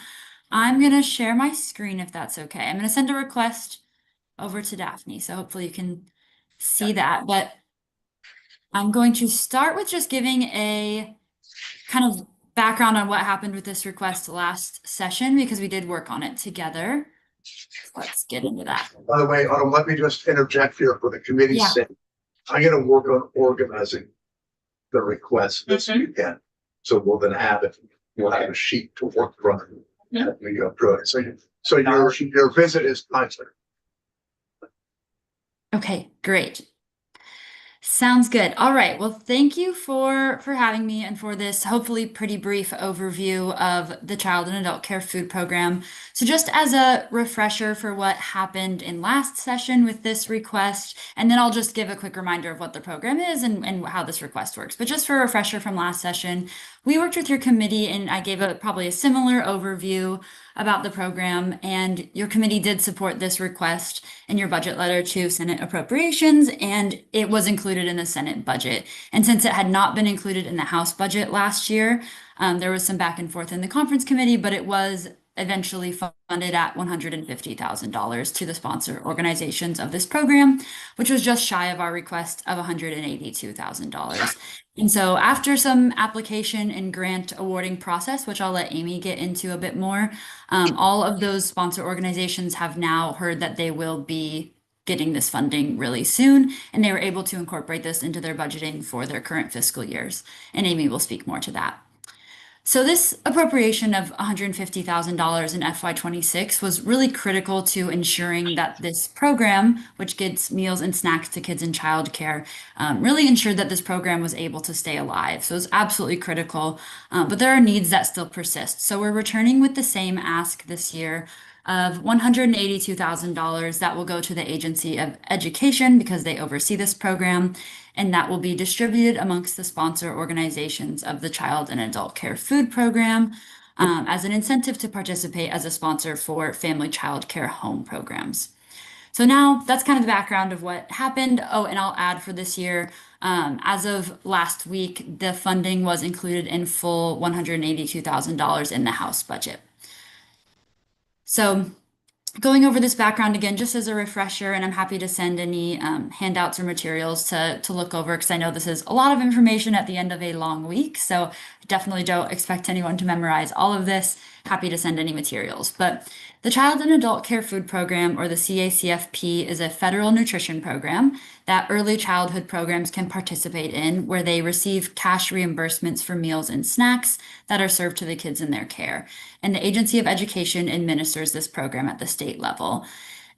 I'm going to share my screen if that's okay. I'm going to send a request over to Daphne, so hopefully you can see that, but I'm going to start with just giving a kind of background on what happened with this request last session, because we did work on it together. Let's get into that. By the way, Autumn, let me just interject here for the committee's Yeah. sake. I'm going to work on organizing the request this weekend. So we're going to have it. We'll have a sheet to work from. Yeah. When you go through it. So your visit is timely. Okay, great. Sounds good. All right. Well, thank you for having me and for this hopefully pretty brief overview of the Child and Adult Care Food Program. So just as a refresher for what happened in last session with this request, and then I'll just give a quick reminder of what the program is and how this request works. But just for a refresher from last session, we worked with your committee and I gave probably a similar overview about the program, and your committee did support this request in your budget letter to Senate Appropriations, and it was included in the Senate budget. And since it had not been included in the House budget last year, there was some back and forth in the conference committee, but it was eventually funded at $150,000 to the sponsor organizations of this program, which was just shy of our request of $182,000. And so after some application and grant awarding process, which I'll let Amy get into a bit more, all of those sponsor organizations have now heard that they will be getting this funding really soon, and they were able to incorporate this into their budgeting for their current fiscal years. And Amy will speak more to that. So this appropriation of $150,000 in FY26 was really critical to ensuring that this program, which gets meals and snacks to kids in childcare, really ensured that this program was able to stay alive. So it's absolutely critical, but there are needs that still persist. So we're returning with the same ask this year of $182,000 that will go to the Agency of Education because they oversee this program, and that will be distributed amongst the sponsor organizations of the Child and Adult Care Food Program as an incentive to participate as a sponsor for family child care home programs. So now that's kind of the background of what happened. Oh, and I'll add for this year, as of last week, the funding was included in full $182,000 in the House budget. So going over this background again, just as a refresher, and I'm happy to send any handouts or materials to look over, because I know this is a lot of information at the end of a long week. So I definitely don't expect anyone to memorize all of this. Happy to send any materials. But The Child and Adult Care Food Program, or the CACFP, is a federal nutrition program that early childhood programs can participate in, where they receive cash reimbursements for meals and snacks that are served to the kids in their care. And the Agency of Education administers this program at the state level.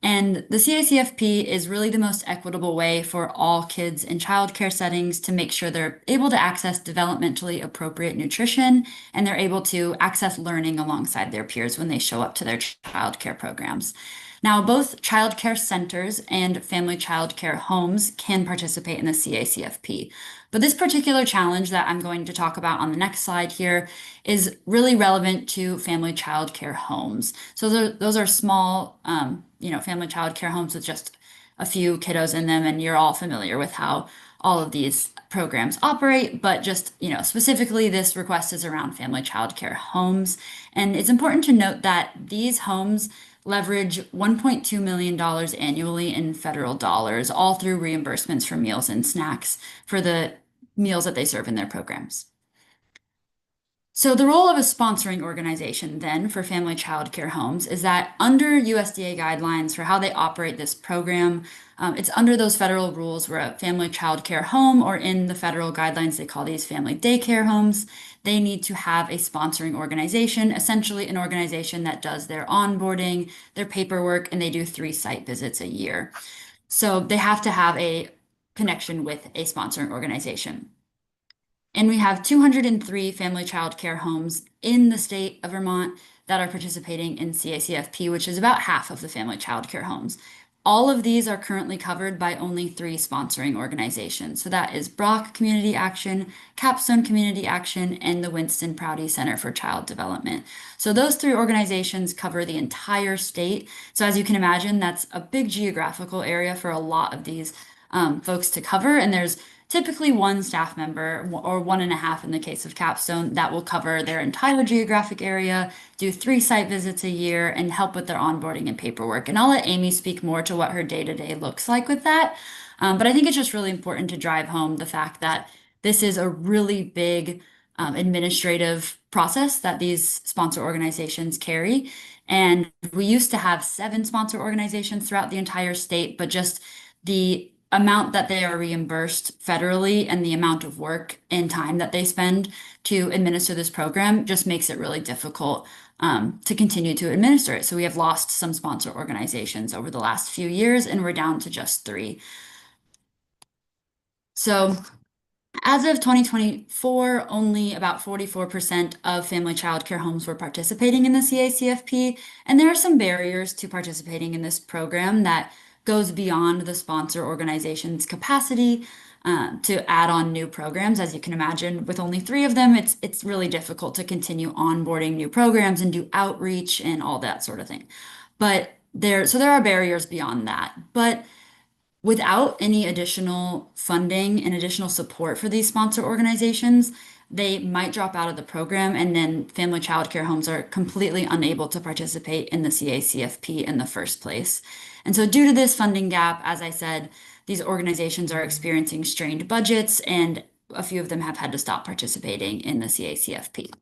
And the CACFP is really the most equitable way for all kids in childcare settings to make sure they're able to access developmentally appropriate nutrition and they're able to access learning alongside their peers when they show up to their childcare programs. Now, both childcare centers and family childcare homes can participate in the CACFP. But this particular challenge that I'm going to talk about on the next slide here is really relevant to family childcare homes. So those are small, family childcare homes with just a few kiddos in them, and you're all familiar with how all of these programs operate, but just, specifically this request is around family childcare homes. And it's important to note that these homes leverage $1.2 million annually in federal dollars, all through reimbursements for meals and snacks for the meals that they serve in their programs. So the role of a sponsoring organization then for family child care homes is that under USDA guidelines for how they operate this program, it's under those federal rules where a family child care home, or in the federal guidelines, they call these family daycare homes, they need to have a sponsoring organization, essentially an organization that does their onboarding, their paperwork, and they do 3 site visits a year. So they have to have a connection with a sponsoring organization. And we have 203 family child care homes in the state of Vermont that are participating in CACFP, which is about half of the family child care homes. All of these are currently covered by only 3 sponsoring organizations. So that is Brock Community Action, Capstone Community Action, and the Winston Prouty Center for Child Development. So those 3 organizations cover the entire state. So as you can imagine, that's a big geographical area for a lot of these folks to cover. And there's typically 1 staff member, or 1.5 in the case of Capstone, that will cover their entire geographic area, do 3 site visits a year, and help with their onboarding and paperwork. And I'll let Amy speak more to what her day-to-day looks like with that. But I think it's just really important to drive home the fact that this is a really big administrative process that these sponsor organizations carry. And we used to have 7 sponsor organizations throughout the entire state, but just the amount that they are reimbursed federally and the amount of work and time that they spend to administer this program just makes it really difficult to continue to administer it. So we have lost some sponsor organizations over the last few years, and we're down to just 3. So as of 2024, only about 44% of family child care homes were participating in the CACFP, and there are some barriers to participating in this program that goes beyond the sponsor organization's capacity to add on new programs. As you can imagine, with only 3 of them, it's really difficult to continue onboarding new programs and do outreach and all that sort of thing. But there are barriers beyond that. But without any additional funding and additional support for these sponsor organizations, they might drop out of the program, and then family child care homes are completely unable to participate in the CACFP in the first place. And so due to this funding gap, as I said, these organizations are experiencing strained budgets, and a few of them have had to stop participating in the CACFP.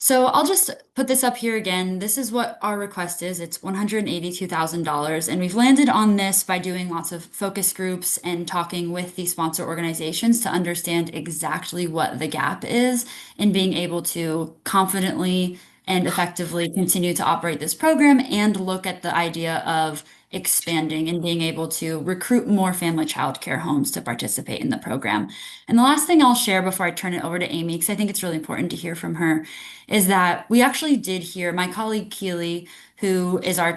So I'll just put this up here again. This is what our request is. It's $182,000. And we've landed on this by doing lots of focus groups and talking with the sponsor organizations to understand exactly what the gap is in being able to confidently and effectively continue to operate this program and look at the idea of expanding and being able to recruit more family child care homes to participate in the program. And the last thing I'll share before I turn it over to Amy, because I think it's really important to hear from her, is that we actually did hear my colleague Keely, who is our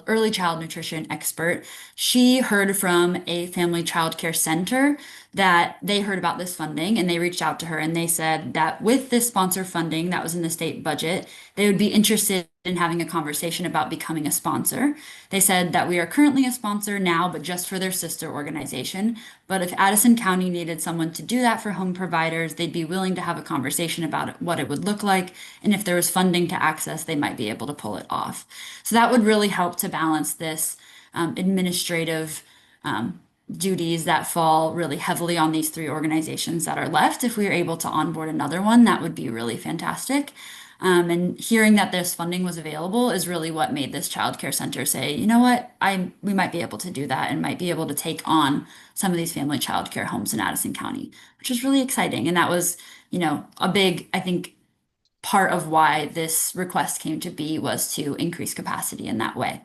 early child nutrition expert. She heard from a family child care center that they heard about this funding, and they reached out to her and they said that with this sponsor funding that was in the state budget, they would be interested in having a conversation about becoming a sponsor. They said that we are currently a sponsor now, but just for their sister organization. But if Addison County needed someone to do that for home providers, they'd be willing to have a conversation about what it would look like. And if there was funding to access, they might be able to pull it off. So that would really help to balance this administrative duties that fall really heavily on these 3 organizations that are left. If we are able to onboard another one, that would be really fantastic. And hearing that this funding was available is really what made this childcare center say, you know what, we might be able to do that and might be able to take on some of these family childcare homes in Addison County, which is really exciting. And that was, a big, I think, part of why this request came to be was to increase capacity in that way.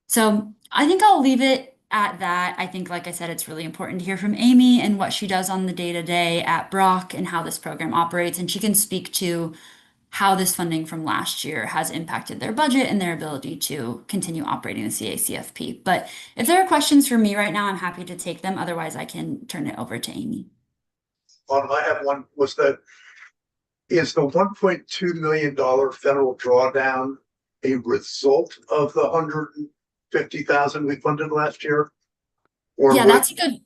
So I think I'll leave it at that. I think, like I said, it's really important to hear from Amy and what she does on the day-to-day at Brock and how this program operates. And she can speak to how this funding from last year has impacted their budget and their ability to continue operating the CACFP. But if there are questions for me right now, I'm happy to take them. Otherwise, I can turn it over to Amy. I have one, is the $1.2 million federal drawdown a result of the 150,000 we funded last year? Or Yeah, would- that's a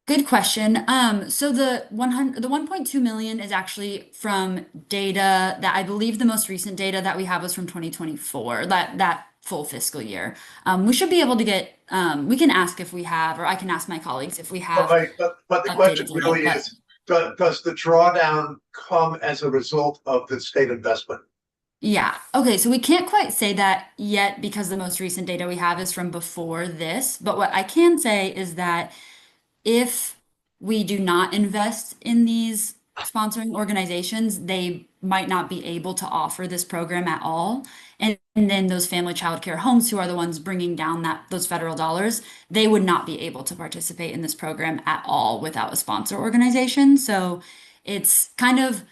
good question. So the 1.2 million is actually from data that I believe the most recent data that we have was from 2024, that full fiscal year. We should be able to get, we can ask if we have, or I can ask my colleagues if we have. But the question updated data, really but- is, does the drawdown come as a result of the state investment? Yeah. Okay. So we can't quite say that yet because the most recent data we have is from before this. But what I can say is that if we do not invest in these sponsoring organizations, they might not be able to offer this program at all. And then those family childcare homes, who are the ones bringing down those federal dollars, they would not be able to participate in this program at all without a sponsor organization. So it's kind of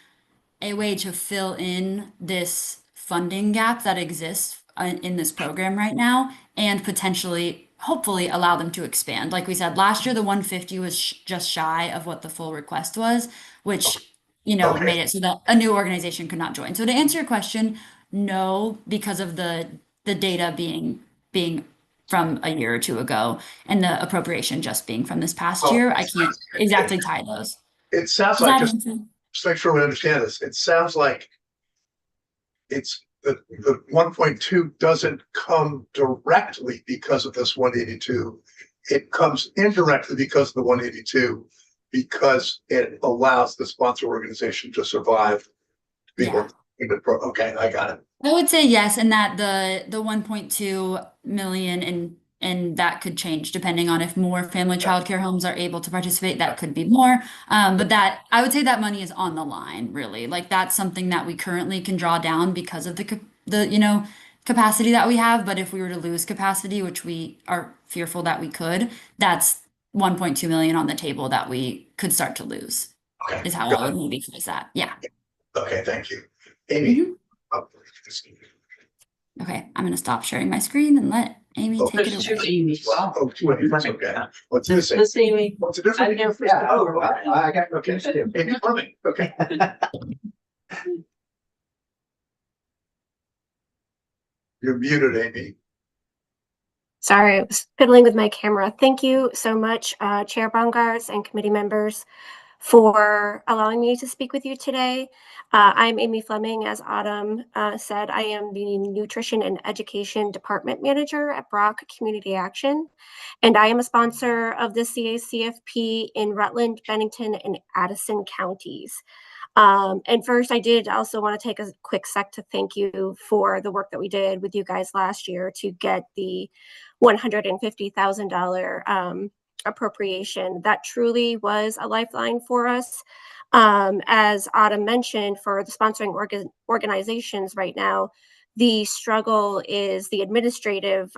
a way to fill in this funding gap that exists in this program right now and potentially, hopefully, allow them to expand. Like we said, last year, the 150 was just shy of what the full request was, which, Okay. made it so that a new organization could not join. So to answer your question, no, because of the data being from a year or two ago and the appropriation just being from this past Oh. year, I can't exactly tie those. It sounds Does like, that just answer? to make sure we understand this, it sounds like it's the 1.2 doesn't come directly because of this 182. It comes indirectly because of the 182, because it allows the sponsor organization to survive. Yeah. Okay, I got it. I would say yes, and that the 1.2 million and that could change depending on if more family childcare homes are able to participate. That could be more. But that I would say that money is on the line, really. Like that's something that we currently can draw down because of the capacity that we have. But if we were to lose capacity, which we are fearful that we could, that's 1.2 million on the table that we could start to lose. Okay, Is how got I would it. maybe phrase that. Yeah. Okay, thank you. Amy. Mhm. Okay, I'm gonna stop sharing my screen and let Amy Oh, take it There's two away. Amy's. Wow. Oh, wait, that's okay. What's This missing? this Amy, What's the difference? I'm there for. Yeah, oh, I got, okay. Amy Fleming, okay. You're muted, Amy. Sorry, I was fiddling with my camera. Thank you so much, Chair Baumgartz and committee members, for allowing me to speak with you today. I'm Amy Fleming. As Autumn said, I am the Nutrition and Education Department Manager at Brock Community Action, and I am a sponsor of the CACFP in Rutland, Bennington, and Addison counties. And first, I did also want to take a quick sec to thank you for the work that we did with you guys last year to get the $150,000 appropriation. That truly was a lifeline for us. As Autumn mentioned, for the sponsoring organizations right now, the struggle is the administrative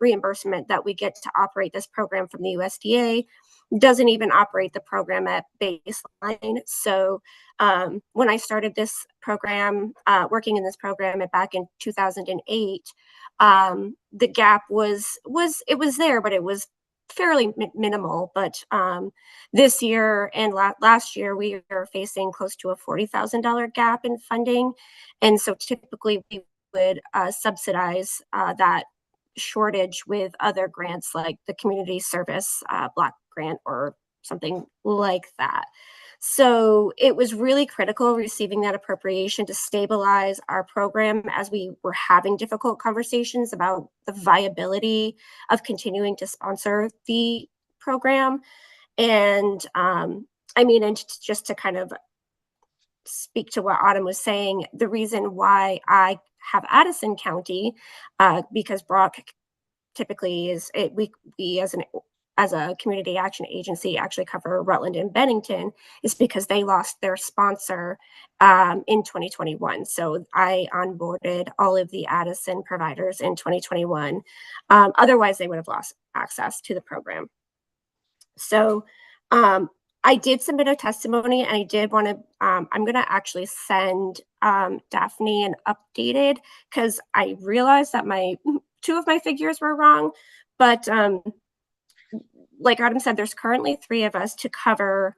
reimbursement that we get to operate this program from the USDA doesn't even operate the program at baseline. So when I started this program, working in this program back in 2008, the gap was there, but it was fairly minimal. But this year and last year, we are facing close to a $40,000 gap in funding. And so typically we would subsidize that shortage with other grants like the community service block grant or something like that. So it was really critical receiving that appropriation to stabilize our program as we were having difficult conversations about the viability of continuing to sponsor the program. And and just to kind of speak to what Autumn was saying, the reason why I have Addison County, because Brock typically we as a community action agency actually cover Rutland and Bennington, is because they lost their sponsor in 2021. So I onboarded all of the Addison providers in 2021. Otherwise, they would have lost access to the program. So I did submit a testimony, and I did want to, I'm going to actually send Daphne an updated, because I realized that two of my figures were wrong, but like Autumn said, there's currently 3 of us to cover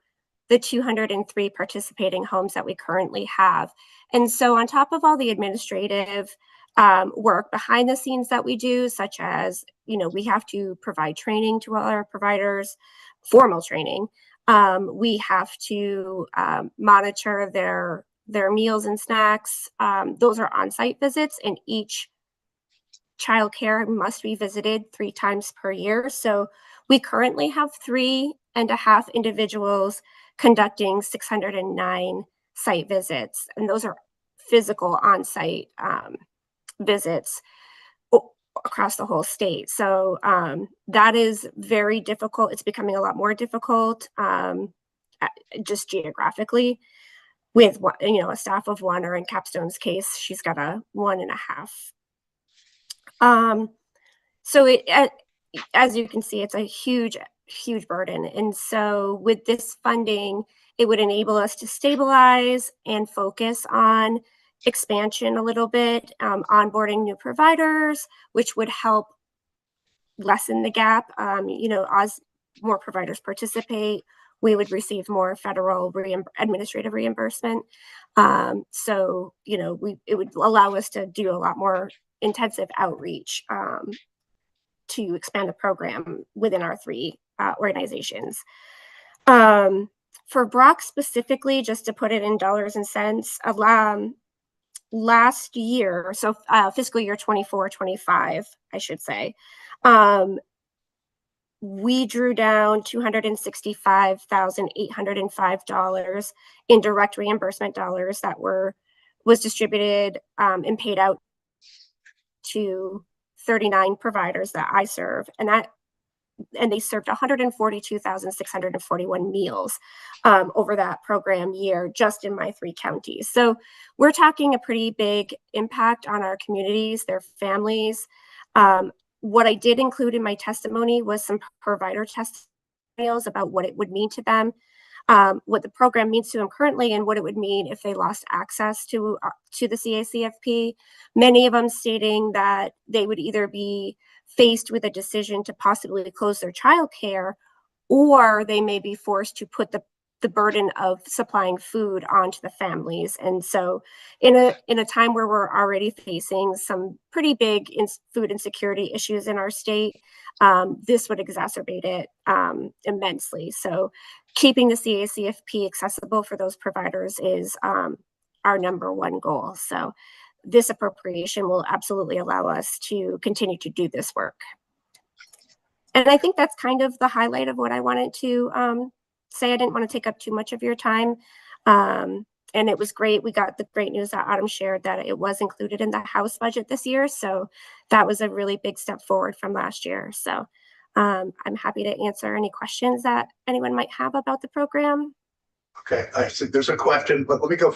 the 203 participating homes that we currently have. And so on top of all the administrative work behind the scenes that we do, such as, we have to provide training to all our providers, formal training. We have to monitor their meals and snacks. Those are on-site visits, and each childcare must be visited 3 times per year. So we currently have 3.5 individuals conducting 609 site visits, and those are physical on-site visits across the whole state. So that is very difficult. It's becoming a lot more difficult just geographically with a staff of 1, or in Capstone's case, she's got a 1.5. So as you can see, it's a huge burden. And so with this funding, it would enable us to stabilize and focus on expansion a little bit, onboarding new providers, which would help lessen the gap. As more providers participate, we would receive more federal administrative reimbursement. So, it would allow us to do a lot more intensive outreach to expand the program within our 3 organizations. For Brock specifically, just to put it in dollars and cents, last year, so fiscal year 24-25, I should say, we drew down $265,805 in direct reimbursement dollars that was distributed and paid out to 39 providers that I serve, and they served 142,641 meals over that program year, just in my 3 counties. So we're talking a pretty big impact on our communities, their families. What I did include in my testimony was some provider testimonials about what it would mean to them, what the program means to them currently, and what it would mean if they lost access to the CACFP. Many of them stating that they would either be faced with a decision to possibly close their childcare, or they may be forced to put the burden of supplying food onto the families. And so in a time where we're already facing some pretty big food insecurity issues in our state, this would exacerbate it immensely. So keeping the CACFP accessible for those providers is our #1 goal. So this appropriation will absolutely allow us to continue to do this work. And I think that's kind of the highlight of what I wanted to say. I didn't want to take up too much of your time. And it was great. We got the great news that Autumn shared that it was included in the House budget this year. So that was a really big step forward from last year. So I'm happy to answer any questions that anyone might have about the program. Okay, I see there's a question, but let me go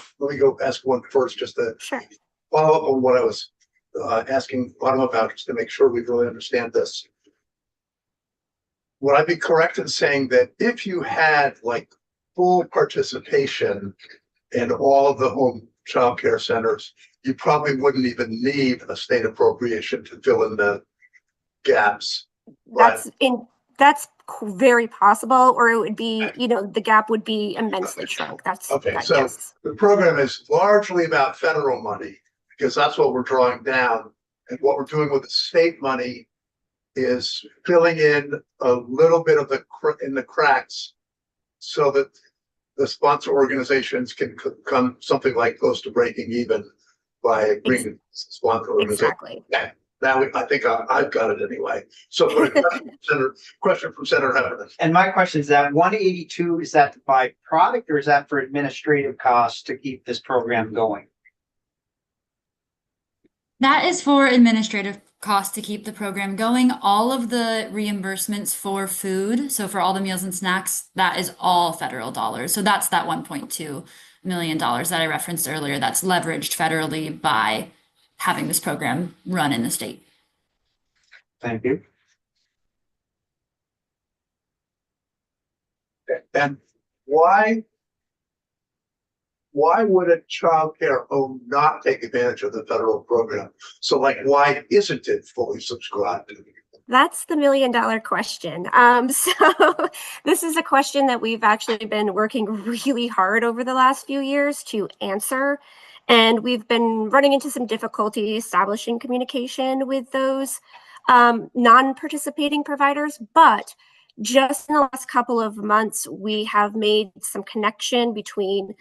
ask one first, just to Sure. follow up on what I was asking Autumn about, just to make sure we really understand this. Would I be correct in saying that if you had like full participation in all of the home child care centers, you probably wouldn't even need a state appropriation to fill in the gaps? That's very possible, or it would be, the gap would be immensely shrunk. Okay, so yes. The program is largely about federal money, because that's what we're drawing down. And what we're doing with the state money is filling in a little bit of in the cracks, so that the sponsor organizations can come something like close to breaking even by agreeing with the sponsor organization. Exactly. Yeah, Now I think I've got it anyway. So question from Senator Heffernan. And my question is that 182, is that by product or is that for administrative costs to keep this program going? That is for administrative costs to keep the program going. All of the reimbursements for food, so for all the meals and snacks, that is all federal dollars. So that's that $1.2 million that I referenced earlier. That's leveraged federally by having this program run in the state. Thank you. And why would a childcare home not take advantage of the federal program? So like, why isn't it fully subscribed? That's the $1 million question. So this is a question that we've actually been working really hard over the last few years to answer. And we've been running into some difficulty establishing communication with those non-participating providers. But just in the last couple of months, we have made some connection between,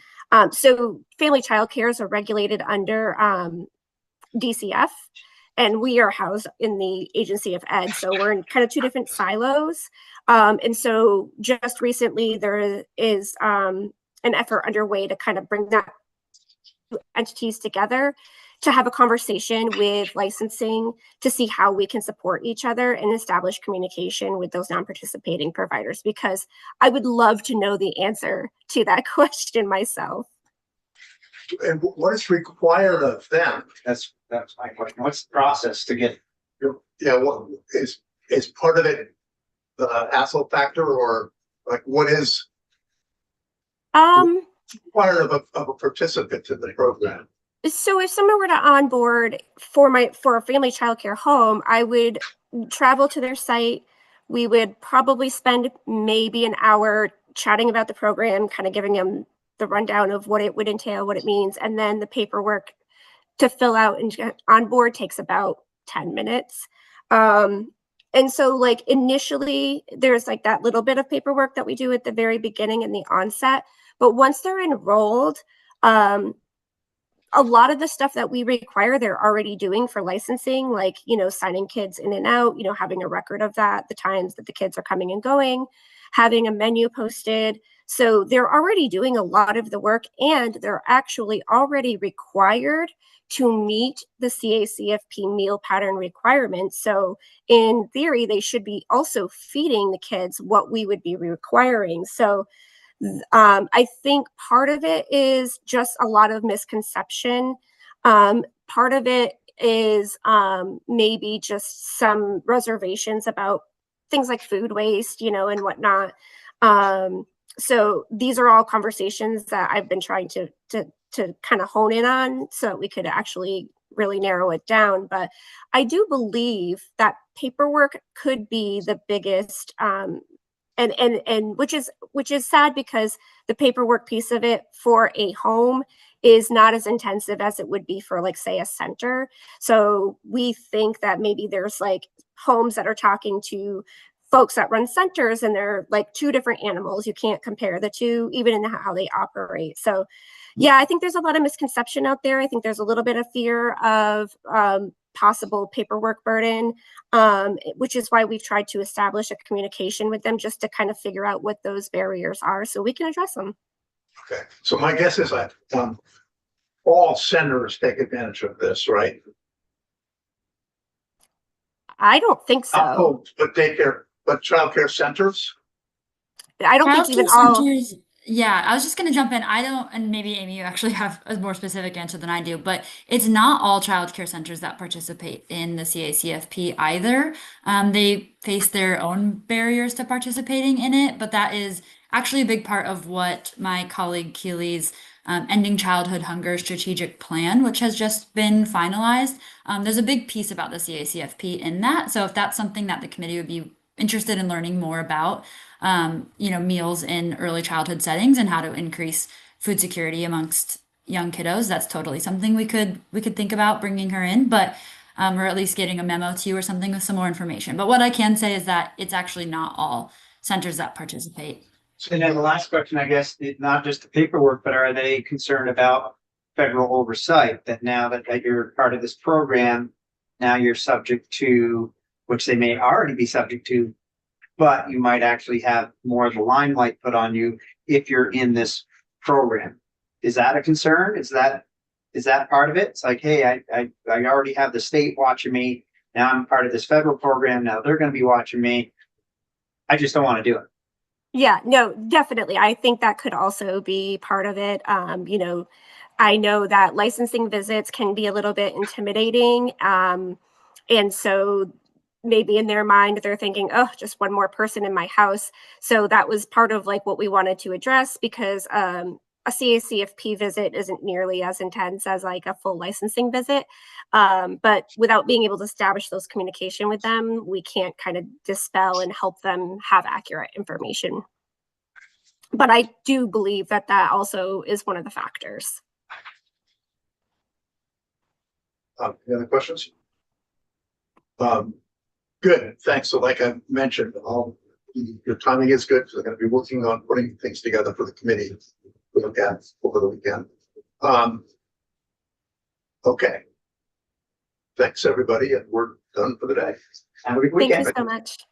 so family child cares are regulated under DCF, and we are housed in the Agency of Ed. So we're in kind of two different silos. And so just recently there is an effort underway to kind of bring that entities together to have a conversation with licensing to see how we can support each other and establish communication with those non-participating providers, because I would love to know the answer to that question myself. And what is required of them? That's my question. What's the process to get? Yeah, what is part of it the hassle factor, or like what is required of a participant in the program? So if someone were to onboard for a family childcare home, I would travel to their site. We would probably spend maybe an hour chatting about the program, kind of giving them the rundown of what it would entail, what it means, and then the paperwork to fill out and get on board takes about 10 minutes. And so like initially there's like that little bit of paperwork that we do at the very beginning in the onset, but once they're enrolled, a lot of the stuff that we require, they're already doing for licensing, like, you know, signing kids in and out, you know, having a record of that, the times that the kids are coming and going, having a menu posted. So they're already doing a lot of the work, and they're actually already required to meet the CACFP meal pattern requirements. So in theory, they should be also feeding the kids what we would be requiring. So I think part of it is just a lot of misconception. Part of it is maybe just some reservations about things like food waste, you know, and whatnot. So these are all conversations that I've been trying to kind of hone in on so that we could actually really narrow it down. But I do believe that paperwork could be the biggest and which is sad, because the paperwork piece of it for a home is not as intensive as it would be for, like, say, a center. So we think that maybe there's like homes that are talking to folks that run centers, and they're like two different animals. You can't compare the two, even in how they operate. So yeah, I think there's a lot of misconception out there. I think there's a little bit of fear of possible paperwork burden, which is why we've tried to establish a communication with them just to kind of figure out what those barriers are so we can address them. Okay, so my guess is that all centers take advantage of this, right? I don't think so. Oh, but childcare centers? I don't think even Childcare all. centers, yeah, I was just gonna jump in. I don't, and maybe Amy, you actually have a more specific answer than I do, but it's not all childcare centers that participate in the CACFP either. They face their own barriers to participating in it, but that is actually a big part of what my colleague Keely's Ending Childhood Hunger strategic plan, which has just been finalized. There's a big piece about the CACFP in that. So if that's something that the committee would be interested in learning more about, you know, meals in early childhood settings and how to increase food security amongst young kiddos, that's totally something we could think about bringing her in, but or at least getting a memo to you or something with some more information. But what I can say is that it's actually not all centers that participate. And then the last question, I guess, not just the paperwork, but are they concerned about federal oversight, that now that you're part of this program, now you're subject to, which they may already be subject to, but you might actually have more of the limelight put on you if you're in this program. Is that a concern? Is that part of it? It's like, hey, I already have the state watching me. Now I'm part of this federal program. Now they're going to be watching me. I just don't want to do it. Yeah, no, definitely. I think that could also be part of it. I know that licensing visits can be a little bit intimidating. And so maybe in their mind, they're thinking, oh, just one more person in my house. So that was part of like what we wanted to address because a CACFP visit isn't nearly as intense as like a full licensing visit. But without being able to establish those communication with them, we can't kind of dispel and help them have accurate information. But I do believe that that also is one of the factors. Any other questions? Good, thanks. So like I mentioned, your timing is good. So they're going to be working on putting things together for the committee to look at over the weekend. Okay. Thanks, everybody, and we're done for the day. Have a good Thank weekend. you so much.